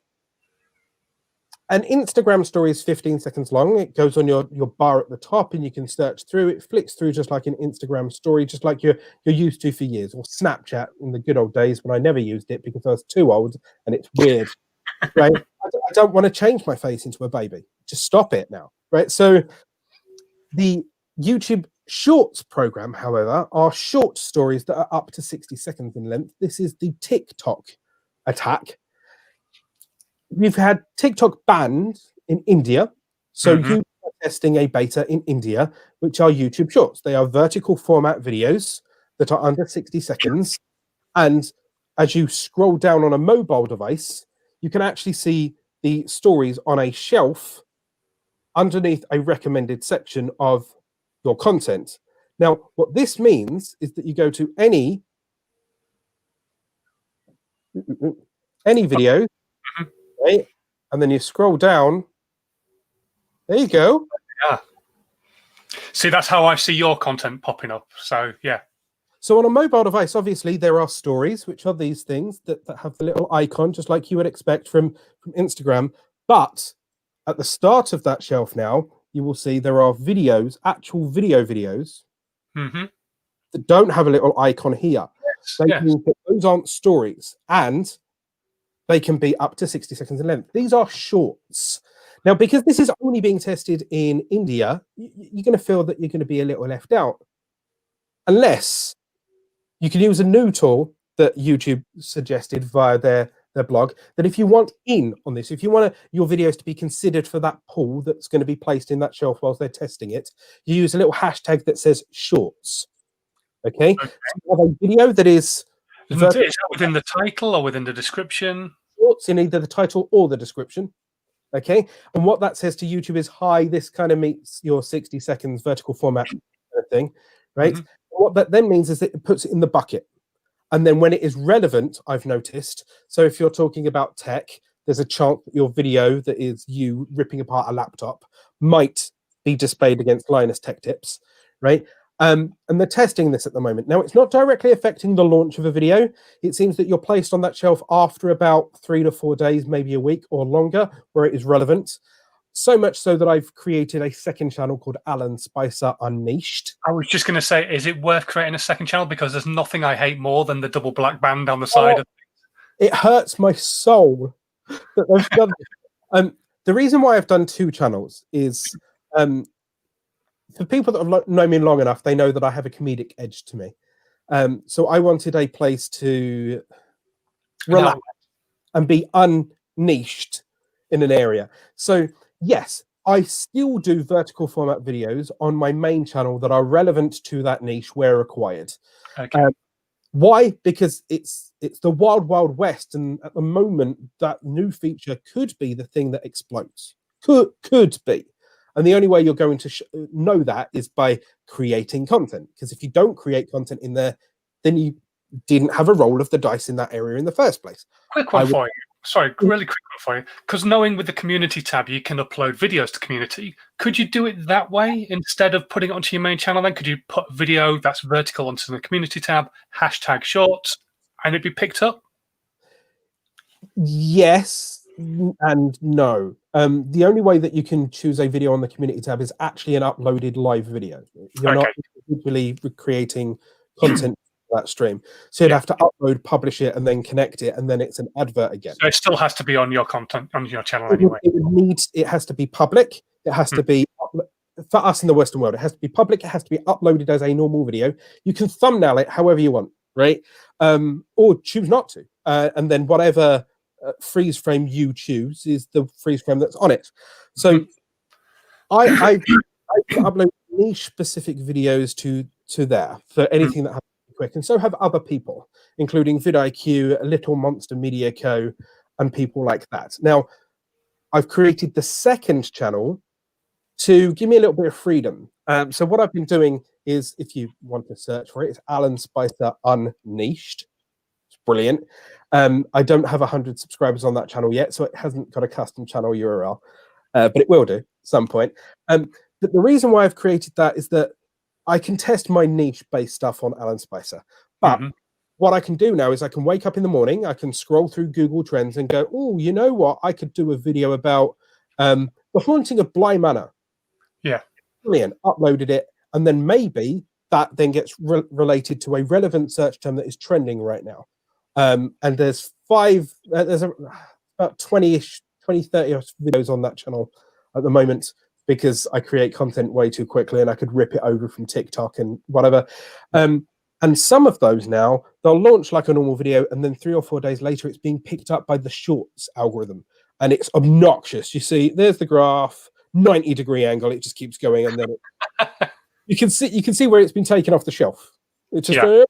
an Instagram story is 15 seconds long. It goes on your bar at the top, and you can search through. It flicks through just like an Instagram story, just like you're used to for years, or Snapchat in the good old days when I never used it because I was too old and it's weird. Right? I don't want to change my face into a baby. Just stop it now. Right? So the YouTube Shorts program, however, are short stories that are up to 60 seconds in length. This is the TikTok attack. We've had TikTok banned in India, so you are testing a beta in India, which are YouTube Shorts. They are vertical format videos that are under 60 seconds, and as you scroll down on a mobile device, you can actually see the stories on a shelf underneath a recommended section of your content. Now, what this means is that you go to any video, right? And then you scroll down. There you go. Yeah. See, that's how I see your content popping up. So, yeah. So on a mobile device, obviously, there are stories, which are these things that have the little icon, just like you would expect from Instagram. But at the start of that shelf now, you will see there are videos, actual videos, that don't have a little icon here. Those aren't stories, and they can be up to 60 seconds in length. These are shorts. Now, because this is only being tested in India, you're going to feel that you're going to be a little left out. Unless you can use a new tool that YouTube suggested via their blog, that if you want in on this, if you want your videos to be considered for that pool that's going to be placed in that shelf whilst they're testing it, you use a little hashtag that says shorts. Okay? So you have a video that is... Is that within the title or within the description? Shorts in either the title or the description. Okay? And what that says to YouTube is, hi, this kind of meets your 60 seconds vertical format kind of thing, right? What that then means is that it puts it in the bucket. And then when it is relevant, I've noticed, so if you're talking about tech, there's a chance that your video that is you ripping apart a laptop might be displayed against Linus Tech Tips, right? And they're testing this at the moment. Now, it's not directly affecting the launch of a video. It seems that you're placed on that shelf after about 3 to 4 days, maybe a week or longer, where it is relevant. So much so that I've created a second channel called Alan Spicer Unleashed. I was just going to say, is it worth creating a second channel? Because there's nothing I hate more than the double black band down the side of it. It hurts my soul that they've done this. The reason why I've done 2 channels is for people that have known me long enough, they know that I have a comedic edge to me. So I wanted a place to relax and be unniched in an area. So yes, I still do vertical format videos on my main channel that are relevant to that niche where required. Okay. Why? Because it's the wild, wild west, and at the moment, that new feature could be the thing that explodes. Could be, and the only way you're going to know that is by creating content. Because if you don't create content in there, then you didn't have a roll of the dice in that area in the first place. Quick one for you. Sorry, really quick one for you. Because knowing with the community tab, you can upload videos to community. Could you do it that way instead of putting it onto your main channel? Then could you put a video that's vertical onto the community tab, hashtag shorts, and it'd be picked up? Yes and no. The only way that you can choose a video on the community tab is actually an uploaded live video. You're not individually creating content for that stream. So you'd have to upload, publish it, and then connect it, and then it's an advert again. So it still has to be on your content, on your channel anyway. It has to be public. It has to be, for us in the Western world, it has to be public. It has to be uploaded as a normal video. You can thumbnail it however you want, right? Or choose not to. And then whatever freeze frame you choose is the freeze frame that's on it. So I upload niche specific videos to there for anything that happens quick, and so have other people, including VidIQ, Little Monster Media Co, and people like that. Now, I've created the second channel to give me a little bit of freedom. So what I've been doing is, if you want to search for it, it's Alan Spicer Unniched. It's brilliant. I don't have 100 subscribers on that channel yet, so it hasn't got a custom channel URL, but it will do at some point. But the reason why I've created that is that I can test my niche-based stuff on Alan Spicer. But what I can do now is I can wake up in the morning, I can scroll through Google Trends and go, oh, you know what? I could do a video about the haunting of Bly Manor. Yeah. Brilliant. Uploaded it. And then maybe that then gets related to a relevant search term that is trending right now. And there's about 20-ish, 20, 30 videos on that channel at the moment, because I create content way too quickly and I could rip it over from TikTok and whatever. And some of those now, they'll launch like a normal video, and then 3 or 4 days later, it's being picked up by the shorts algorithm. And it's obnoxious. You see, there's the graph, 90-degree angle, it just keeps going, and then you can see where it's been taken off the shelf. It's just right.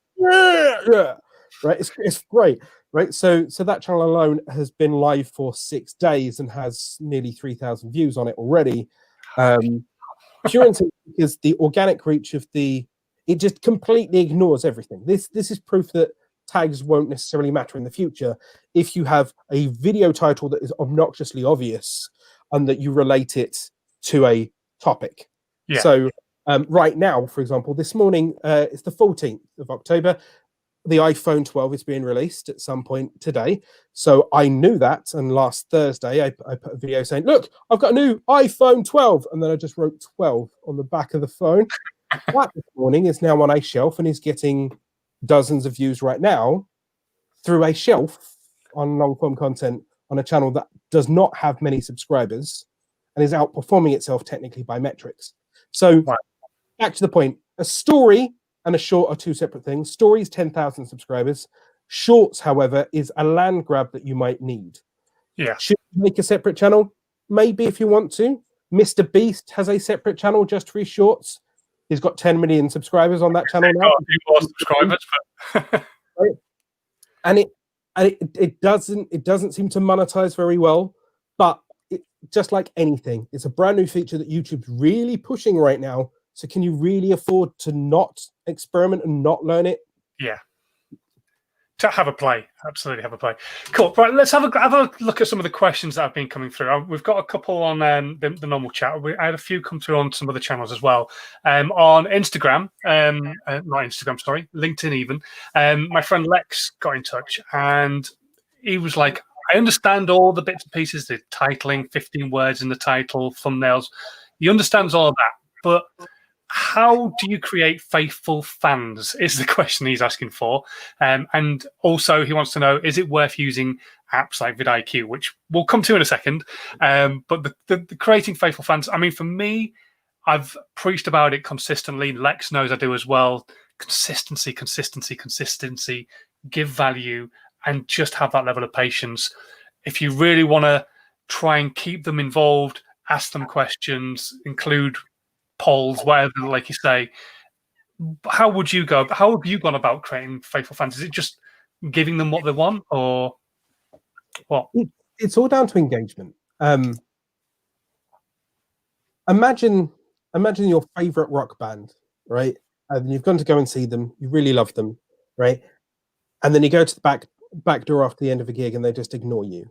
It's great, right? So that channel alone has been live for 6 days and has nearly 3,000 views on it already. Pure because the organic reach of it just completely ignores everything. This is proof that tags won't necessarily matter in the future if you have a video title that is obnoxiously obvious and that you relate it to a topic. Yeah. So right now, for example, this morning, it's the 14th of October. The iPhone 12 is being released at some point today. So I knew that. And last Thursday, I put a video saying, look, I've got a new iPhone 12. And then I just wrote 12 on the back of the phone. That this morning is now on a shelf and is getting dozens of views right now through a shelf on long-form content on a channel that does not have many subscribers and is outperforming itself technically by metrics. So back to the point, a story and a short are two separate things. Stories, 10,000 subscribers. Shorts, however, is a land grab that you might need. Yeah. Should you make a separate channel? Maybe, if you want to. Mr. Beast has a separate channel just for his shorts. He's got 10 million subscribers on that channel now. More subscribers, but right? And it doesn't seem to monetize very well, but just like anything, it's a brand new feature that YouTube's really pushing right now. So can you really afford to not experiment and not learn it? Yeah. To have a play. Absolutely have a play. Cool. Right, let's have a look at some of the questions that have been coming through. We've got a couple on the normal chat. I had a few come through on some other channels as well. On Instagram, not Instagram, sorry, LinkedIn even. My friend Lex got in touch and he was like, I understand all the bits and pieces, the titling, 15 words in the title, thumbnails. He understands all of that, but how do you create faithful fans is the question he's asking for. And also he wants to know, is it worth using apps like VidIQ, which we'll come to in a second. But the creating faithful fans, I mean, for me, I've preached about it consistently. Lex knows I do as well. Consistency, give value, and just have that level of patience. If you really want to try and keep them involved, ask them questions, include polls, whatever, like you say. How have you gone about creating faithful fans? Is it just giving them what they want, or what? It's all down to engagement. Imagine your favorite rock band, right? And you've gone to go and see them. You really love them, right? And then you go to the back door after the end of a gig, and they just ignore you,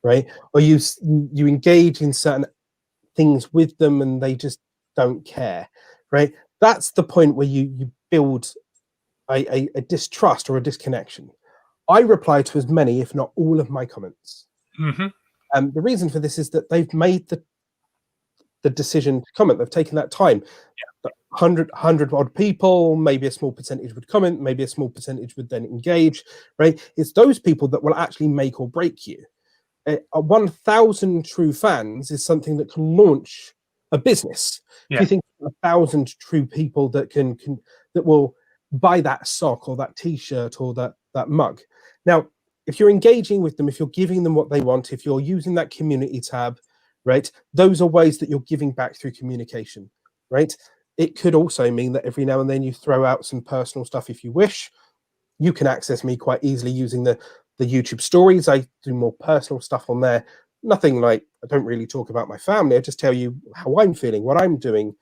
right? Or you engage in certain things with them, and they just don't care, right? That's the point where you build a distrust or a disconnection. I reply to as many, if not all, of my comments. Mm-hmm. The reason for this is that they've made the decision to comment. They've taken that time. 100 odd people, maybe a small percentage would comment, maybe a small percentage would then engage, right? It's those people that will actually make or break you. 1,000 true fans is something that can launch a business. If you think 1,000 true people that that will buy that sock or that t-shirt or that mug. Now, if you're engaging with them, if you're giving them what they want, if you're using that community tab, right, those are ways that you're giving back through communication, right? It could also mean that every now and then you throw out some personal stuff if you wish. You can access me quite easily using the YouTube stories. I do more personal stuff on there. Nothing like, I don't really talk about my family. I just tell you how I'm feeling, what I'm doing.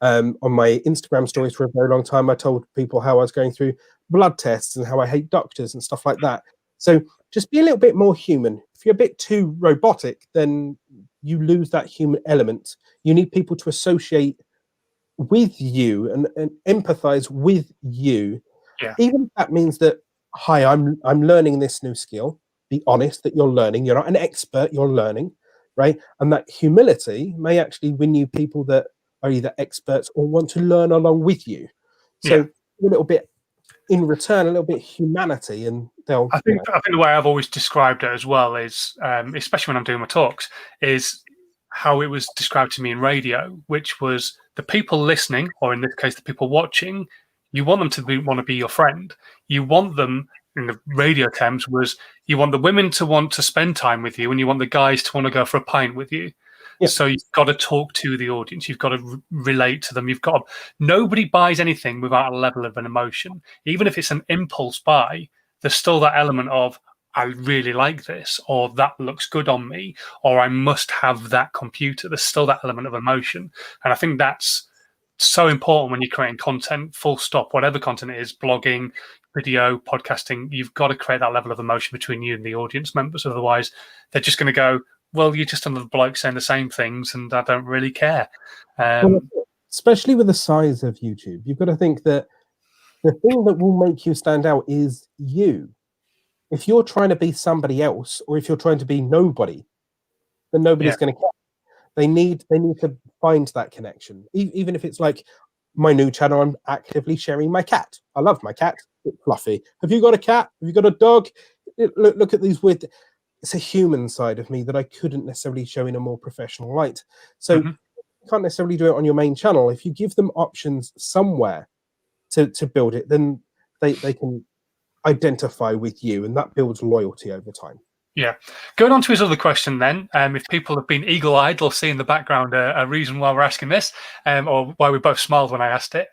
On my Instagram stories for a very long time, I told people how I was going through blood tests and how I hate doctors and stuff like that. So just be a little bit more human. If you're a bit too robotic, then you lose that human element. You need people to associate with you and empathize with you. Even if that means that, hi, I'm learning this new skill. Be honest that you're learning. You're not an expert, you're learning, right? And that humility may actually win you people that are either experts or want to learn along with you. So a little bit in return, a little bit humanity, and they'll. I think the way I've always described it as well is, especially when I'm doing my talks, is how it was described to me in radio, which was the people listening, or in this case, the people watching. You want them to want to be your friend. You want them, in the radio terms, was you want the women to want to spend time with you, and you want the guys to want to go for a pint with you. Yeah. So you've got to talk to the audience. You've got to relate to them. Nobody buys anything without a level of an emotion. Even if it's an impulse buy, there's still that element of, I really like this, or that looks good on me, or I must have that computer. There's still that element of emotion. And I think that's so important when you're creating content, full stop, whatever content it is, blogging, video, podcasting. You've got to create that level of emotion between you and the audience members. Otherwise, they're just going to go, well, you're just another bloke saying the same things and I don't really care. Especially with the size of YouTube, you've got to think that the thing that will make you stand out is you. If you're trying to be somebody else, or if you're trying to be nobody, then nobody's going to care. They need to find that connection. Even if it's like my new channel, I'm actively sharing my cat. I love my cat. It's fluffy. Have you got a cat? Have you got a dog? Look at these weird. It's a human side of me that I couldn't necessarily show in a more professional light. So you can't necessarily do it on your main channel. If you give them options somewhere to build it, then they can identify with you, and that builds loyalty over time. Yeah. Going on to his other question then, if people have been eagle-eyed, they'll see in the background a reason why we're asking this, or why we both smiled when I asked it.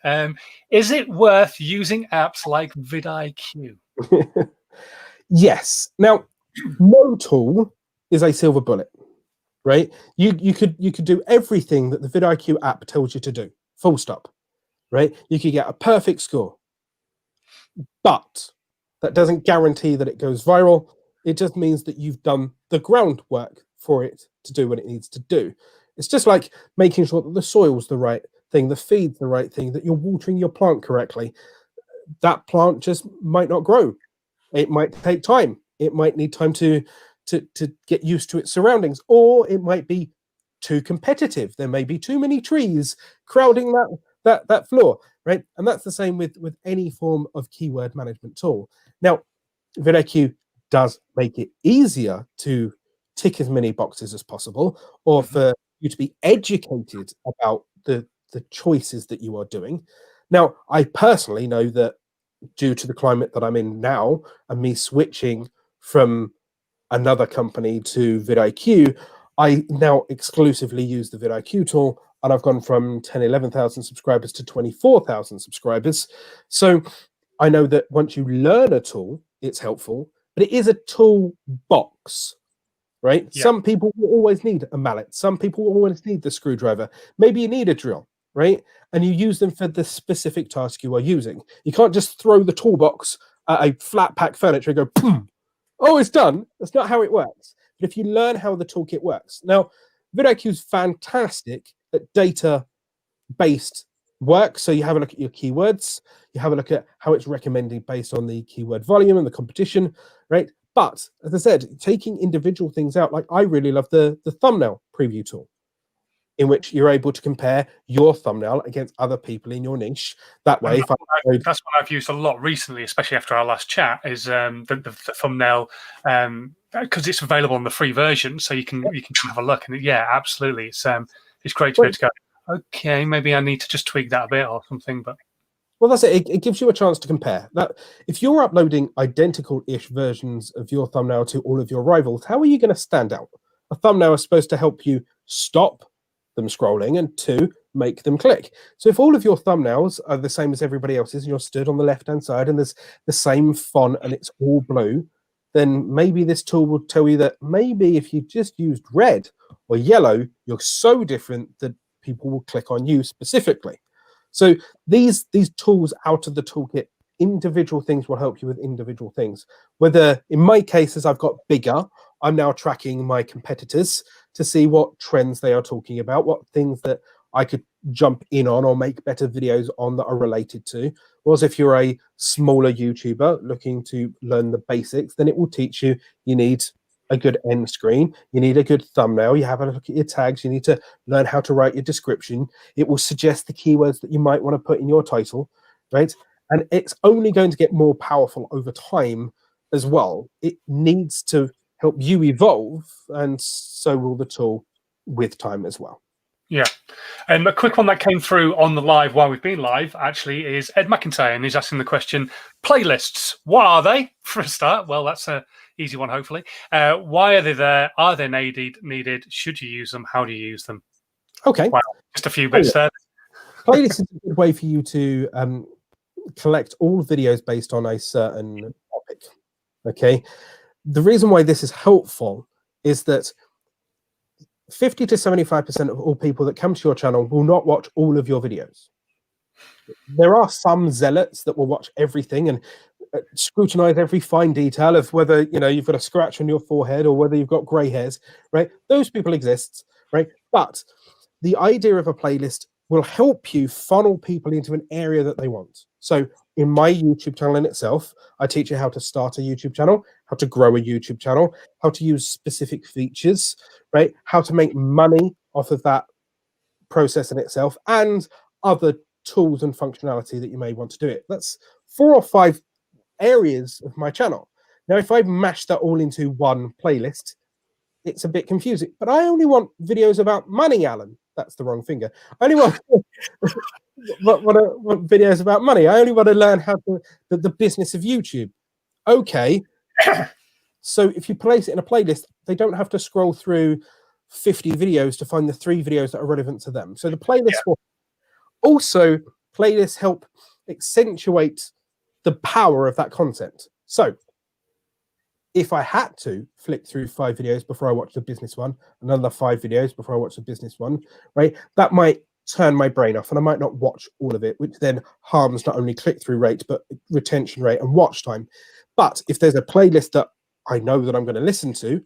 Is it worth using apps like VidIQ? Yes. Now, no tool is a silver bullet, right? You could do everything that the VidIQ app tells you to do, full stop, right? You could get a perfect score, but that doesn't guarantee that it goes viral. It just means that you've done the groundwork for it to do what it needs to do. It's just like making sure that the soil's the right thing, the feed's the right thing, that you're watering your plant correctly. That plant just might not grow. It might take time. It might need time to get used to its surroundings, or it might be too competitive. There may be too many trees crowding that floor, right? And that's the same with any form of keyword management tool. Now, VidIQ does make it easier to tick as many boxes as possible, or for you to be educated about the choices that you are doing. Now, I personally know that due to the climate that I'm in now, and me switching from another company to VidIQ, I now exclusively use the VidIQ tool, and I've gone from 10, 11,000 subscribers to 24,000 subscribers. So I know that once you learn a tool, it's helpful, but it is a toolbox, right? Yeah. Some people will always need a mallet. Some people will always need the screwdriver. Maybe you need a drill, right? And you use them for the specific task you are using. You can't just throw the toolbox at a flat pack furniture and go, boom, oh, it's done. That's not how it works. But if you learn how the toolkit works. Now, VidIQ is fantastic at data-based work. So you have a look at your keywords. You have a look at how it's recommended based on the keyword volume and the competition, right? But as I said, taking individual things out, like I really love the thumbnail preview tool, in which you're able to compare your thumbnail against other people in your niche. That way, that's what I've used a lot recently, especially after our last chat, is the thumbnail, because it's available on the free version, so you can have a look. And yeah, absolutely, it's great to be able to go, okay, maybe I need to just tweak that a bit or something. But well, that's it. It gives you a chance to compare. That if you're uploading identical-ish versions of your thumbnail to all of your rivals, how are you going to stand out? A thumbnail is supposed to help you stop them scrolling, and 2, make them click. So if all of your thumbnails are the same as everybody else's, and you're stood on the left-hand side and there's the same font and it's all blue, then maybe this tool will tell you that maybe if you just used red or yellow, you're so different that people will click on you specifically. So these tools out of the toolkit, individual things will help you with individual things. Whether in my case, as I've got bigger, I'm now tracking my competitors to see what trends they are talking about, what things that I could jump in on or make better videos on that are related to. Whereas if you're a smaller YouTuber looking to learn the basics, then it will teach you need a good end screen, you need a good thumbnail, you have a look at your tags, you need to learn how to write your description. It will suggest the keywords that you might want to put in your title, right? And it's only going to get more powerful over time as well. It needs to help you evolve, and so will the tool with time as well. Yeah. A quick one that came through on the live while we've been live, actually, is Ed McIntyre, and he's asking the question, playlists, what are they, for a start? Well, that's an easy one, hopefully. Why are they there? Are they needed? Should you use them? How do you use them? Okay. Wow, just a few bits there. Playlists is a good way for you to collect all videos based on a certain topic, okay? The reason why this is helpful is that 50 to 75% of all people that come to your channel will not watch all of your videos. There are some zealots that will watch everything and scrutinize every fine detail of whether you've got a scratch on your forehead or whether you've got gray hairs, right? Those people exist, right? But the idea of a playlist will help you funnel people into an area that they want. So in my YouTube channel in itself, I teach you how to start a YouTube channel, how to grow a YouTube channel, how to use specific features, right? How to make money off of that process in itself, and other tools and functionality that you may want to do it. That's 4 or 5 areas of my channel. Now, if I mash that all into one playlist, it's a bit confusing. But I only want videos about money, Alan. That's the wrong finger. I only want want videos about money. I only want to learn how to the business of YouTube. Okay. So if you place it in a playlist, they don't have to scroll through 50 videos to find the 3 videos that are relevant to them. So the playlist will also, playlists help accentuate the power of that content. So if I had to flick through 5 videos before I watch the business one, another 5 videos before I watch the business one, right, that might turn my brain off and I might not watch all of it, which then harms not only click-through rate, but retention rate and watch time. But if there's a playlist that I know that I'm going to listen to,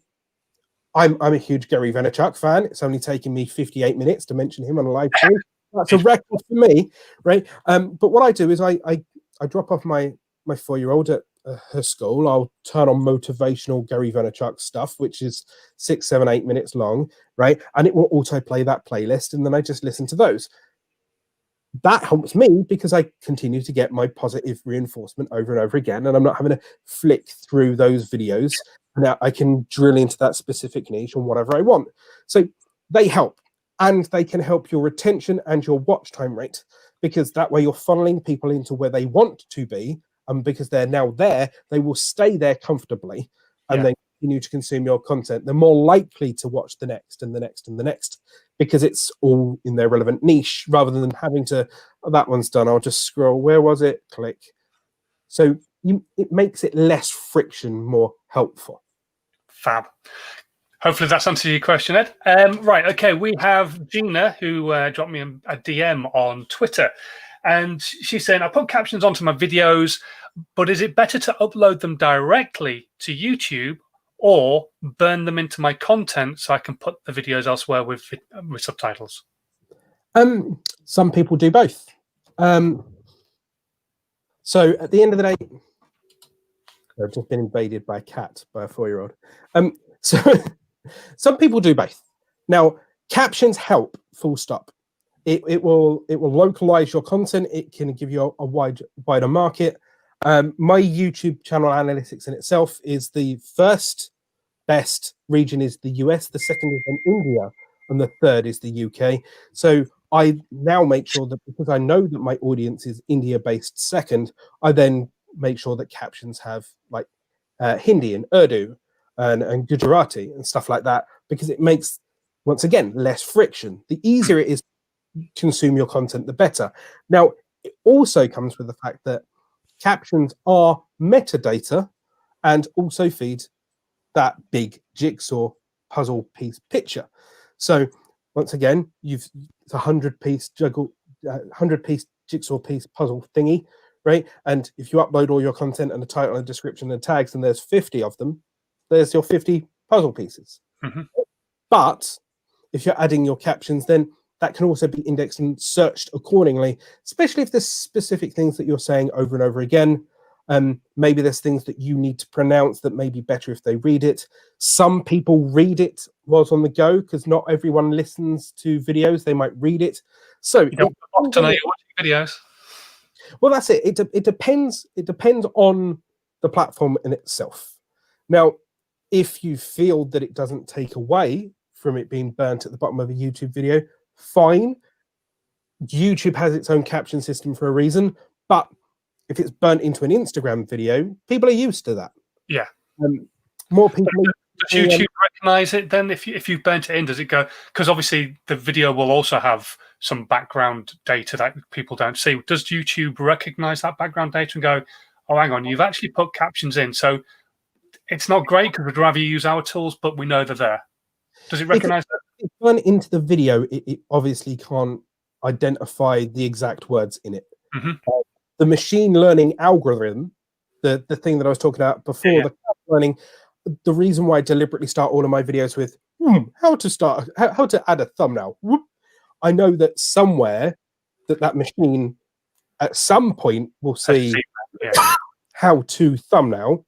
I'm a huge Gary Vaynerchuk fan. It's only taken me 58 minutes to mention him on a live stream. That's a record for me, right? But what I do is I drop off my 4-year-old at her school. I'll turn on motivational Gary Vaynerchuk stuff, which is 6, 7, 8 minutes long, right? And it will autoplay that playlist, and then I just listen to those. That helps me because I continue to get my positive reinforcement over and over again, and I'm not having to flick through those videos. Now I can drill into that specific niche on whatever I want. So they help, and they can help your retention and your watch time rate, because that way you're funneling people into where they want to be, and because they're now there, they will stay there comfortably, and then continue to consume your content, they're more likely to watch the next and the next and the next, because it's all in their relevant niche, rather than having to, oh, that one's done, I'll just scroll, where was it, click. So it makes it less friction, more helpful. Fab. Hopefully that's answered your question, Ed. Right, okay, we have Gina, who dropped me a DM on Twitter, and she's saying, I put captions onto my videos, but is it better to upload them directly to YouTube or burn them into my content so I can put the videos elsewhere with subtitles? Some people do both. So at the end of the day, I've just been invaded by a cat, by a 4-year-old. So some people do both. Now, captions help, full stop. It will localize your content. It can give you a wider market. My YouTube channel analytics in itself is the first best region is the US, the second is in India, and the third is the UK. So I now make sure that, because I know that my audience is India-based second, I then make sure that captions have like Hindi and Urdu and Gujarati and stuff like that, because it makes, once again, less friction. The easier it is to consume your content, the better. Now, it also comes with the fact that captions are metadata and also feed that big jigsaw puzzle piece picture. So once again, it's a 100-piece jigsaw piece puzzle thingy, right? And if you upload all your content and the title and description and tags, and there's 50 of them, there's your 50 puzzle pieces. Mm-hmm. But if you're adding your captions, then that can also be indexed and searched accordingly, especially if there's specific things that you're saying over and over again. Maybe there's things that you need to pronounce that may be better if they read it. Some people read it whilst on the go, because not everyone listens to videos. They might read it. So you don't often know you're watching videos. Well, that's it. It depends. It depends on the platform in itself. Now, if you feel that it doesn't take away from it being burnt at the bottom of a YouTube video, fine. YouTube has its own caption system for a reason, but if it's burnt into an Instagram video, people are used to that. Yeah. More people. Does YouTube recognize it then? If you burnt it in, does it go? Because obviously the video will also have some background data that people don't see. Does YouTube recognize that background data and go, oh, hang on, you've actually put captions in, so it's not great because we'd rather you use our tools, but we know they're there. Does it recognize that? If it's burnt into the video, it obviously can't identify the exact words in it. Mm-hmm. The machine learning algorithm, the thing that I was talking about before, the learning, the reason why I deliberately start all of my videos with how to add a thumbnail. I know that somewhere that machine at some point will see how to thumbnail,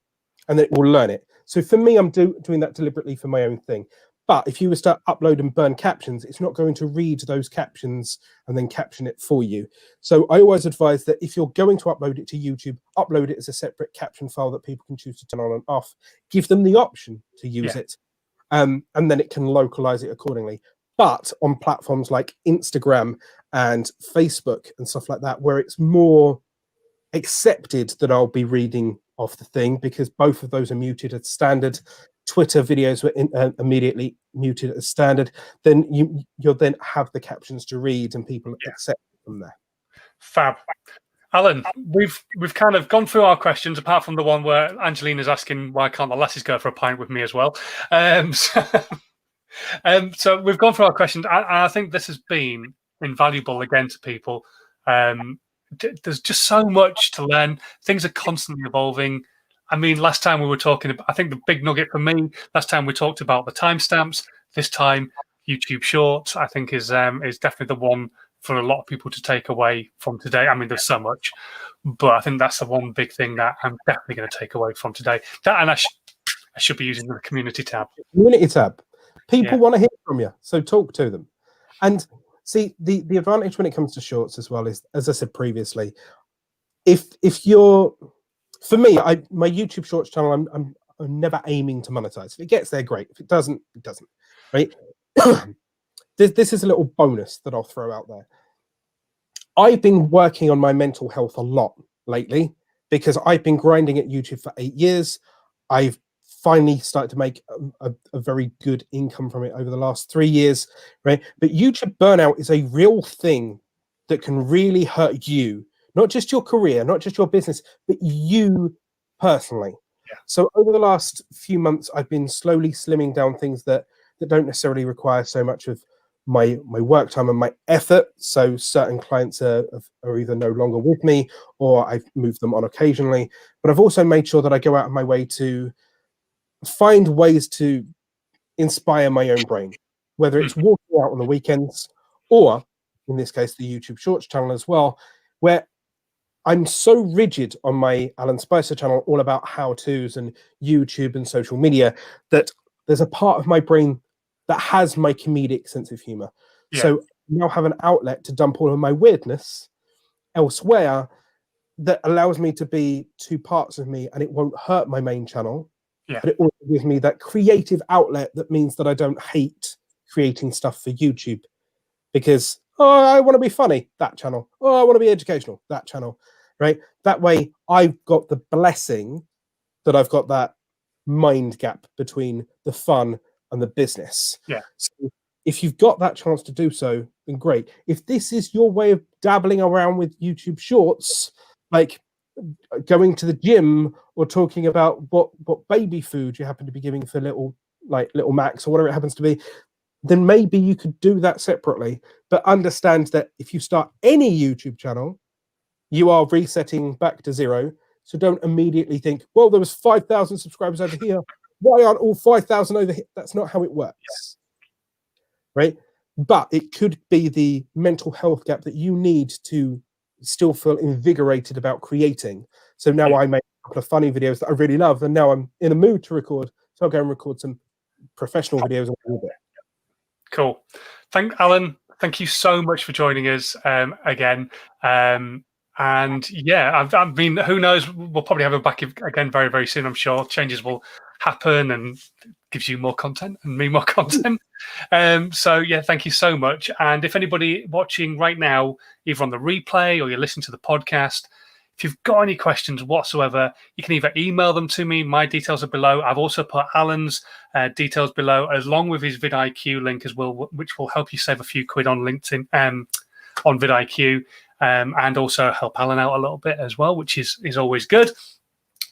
and then it will learn it. So for me, I'm doing that deliberately for my own thing. But if you were to upload and burn captions, it's not going to read those captions and then caption it for you. So I always advise that if you're going to upload it to YouTube, upload it as a separate caption file that people can choose to turn on and off. Give them the option to use it, and then it can localize it accordingly. But on platforms like Instagram and Facebook and stuff like that, where it's more accepted that I'll be reading off the thing, because both of those are muted at standard. Twitter videos were immediately muted as standard. Then you'll then have the captions to read, and people accept them there. Fab. Alan, we've kind of gone through our questions, apart from the one where Angelina's asking why can't the lasses go for a pint with me as well. So we've gone through our questions. I think this has been invaluable again to people. There's just so much to learn. Things are constantly evolving. I mean, last time we were talking about, I think the big nugget for me, last time we talked about the timestamps. This time, YouTube Shorts, I think is definitely the one for a lot of people to take away from today. I mean, there's so much, but I think that's the one big thing that I'm definitely going to take away from today. That, and I should be using the community tab. Community tab. People want to hear from you, so talk to them. And see, the advantage when it comes to shorts as well is, as I said previously, if you're, for me, my YouTube Shorts channel, I'm never aiming to monetize. If it gets there, great. If it doesn't, it doesn't. Right? This is a little bonus that I'll throw out there. I've been working on my mental health a lot lately, because I've been grinding at YouTube for 8 years. I've finally started to make a very good income from it over the last 3 years, right? But YouTube burnout is a real thing that can really hurt you, not just your career, not just your business, but you personally. Yeah. So over the last few months, I've been slowly slimming down things that don't necessarily require so much of my work time and my effort. So certain clients are either no longer with me, or I've moved them on occasionally. But I've also made sure that I go out of my way to find ways to inspire my own brain, whether it's walking out on the weekends, or in this case, the YouTube Shorts channel as well, where I'm so rigid on my Alan Spicer channel, all about how-tos and YouTube and social media, that there's a part of my brain that has my comedic sense of humor. Yeah. So I now have an outlet to dump all of my weirdness elsewhere that allows me to be two parts of me, and it won't hurt my main channel. Yeah. But it also gives me that creative outlet that means that I don't hate creating stuff for YouTube, because, oh, I want to be funny, that channel. Oh, I want to be educational, that channel, right? That way I've got the blessing that I've got that mind gap between the fun and the business. Yeah. So if you've got that chance to do so, then great. If this is your way of dabbling around with YouTube Shorts, like going to the gym or talking about what baby food you happen to be giving for little Max or whatever it happens to be, then maybe you could do that separately. But understand that if you start any YouTube channel, you are resetting back to zero. So don't immediately think, well, there was 5,000 subscribers over here, why aren't all 5,000 over here? That's not how it works, right? But it could be the mental health gap that you need to still feel invigorated about creating. So now I make a couple of funny videos that I really love, and now I'm in a mood to record, so I'll go and record some professional videos a little bit. Cool. Alan, thank you so much for joining us again. And yeah, I mean, who knows? We'll probably have him back again very, very soon. I'm sure changes will happen and gives you more content and me more content. So yeah, thank you so much. And if anybody watching right now, either on the replay or you're listening to the podcast, if you've got any questions whatsoever, you can either email them to me. My details are below. I've also put Alan's details below, along with his VidIQ link as well, which will help you save a few quid on LinkedIn, on VidIQ, and also help Alan out a little bit as well, which is always good.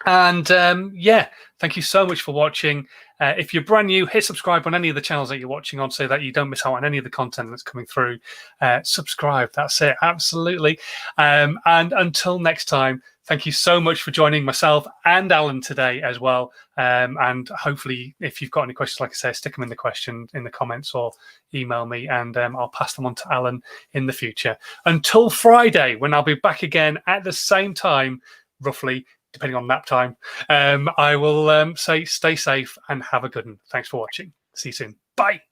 And yeah, thank you so much for watching. If you're brand new, hit subscribe on any of the channels that you're watching on so that you don't miss out on any of the content that's coming through. Subscribe, that's it, absolutely. And until next time, thank you so much for joining myself and Alan today as well. And hopefully, if you've got any questions, like I say, stick them in the comments or email me, and I'll pass them on to Alan in the future. Until Friday, when I'll be back again at the same time, roughly, depending on nap time, I will say stay safe and have a good one. Thanks for watching. See you soon. Bye.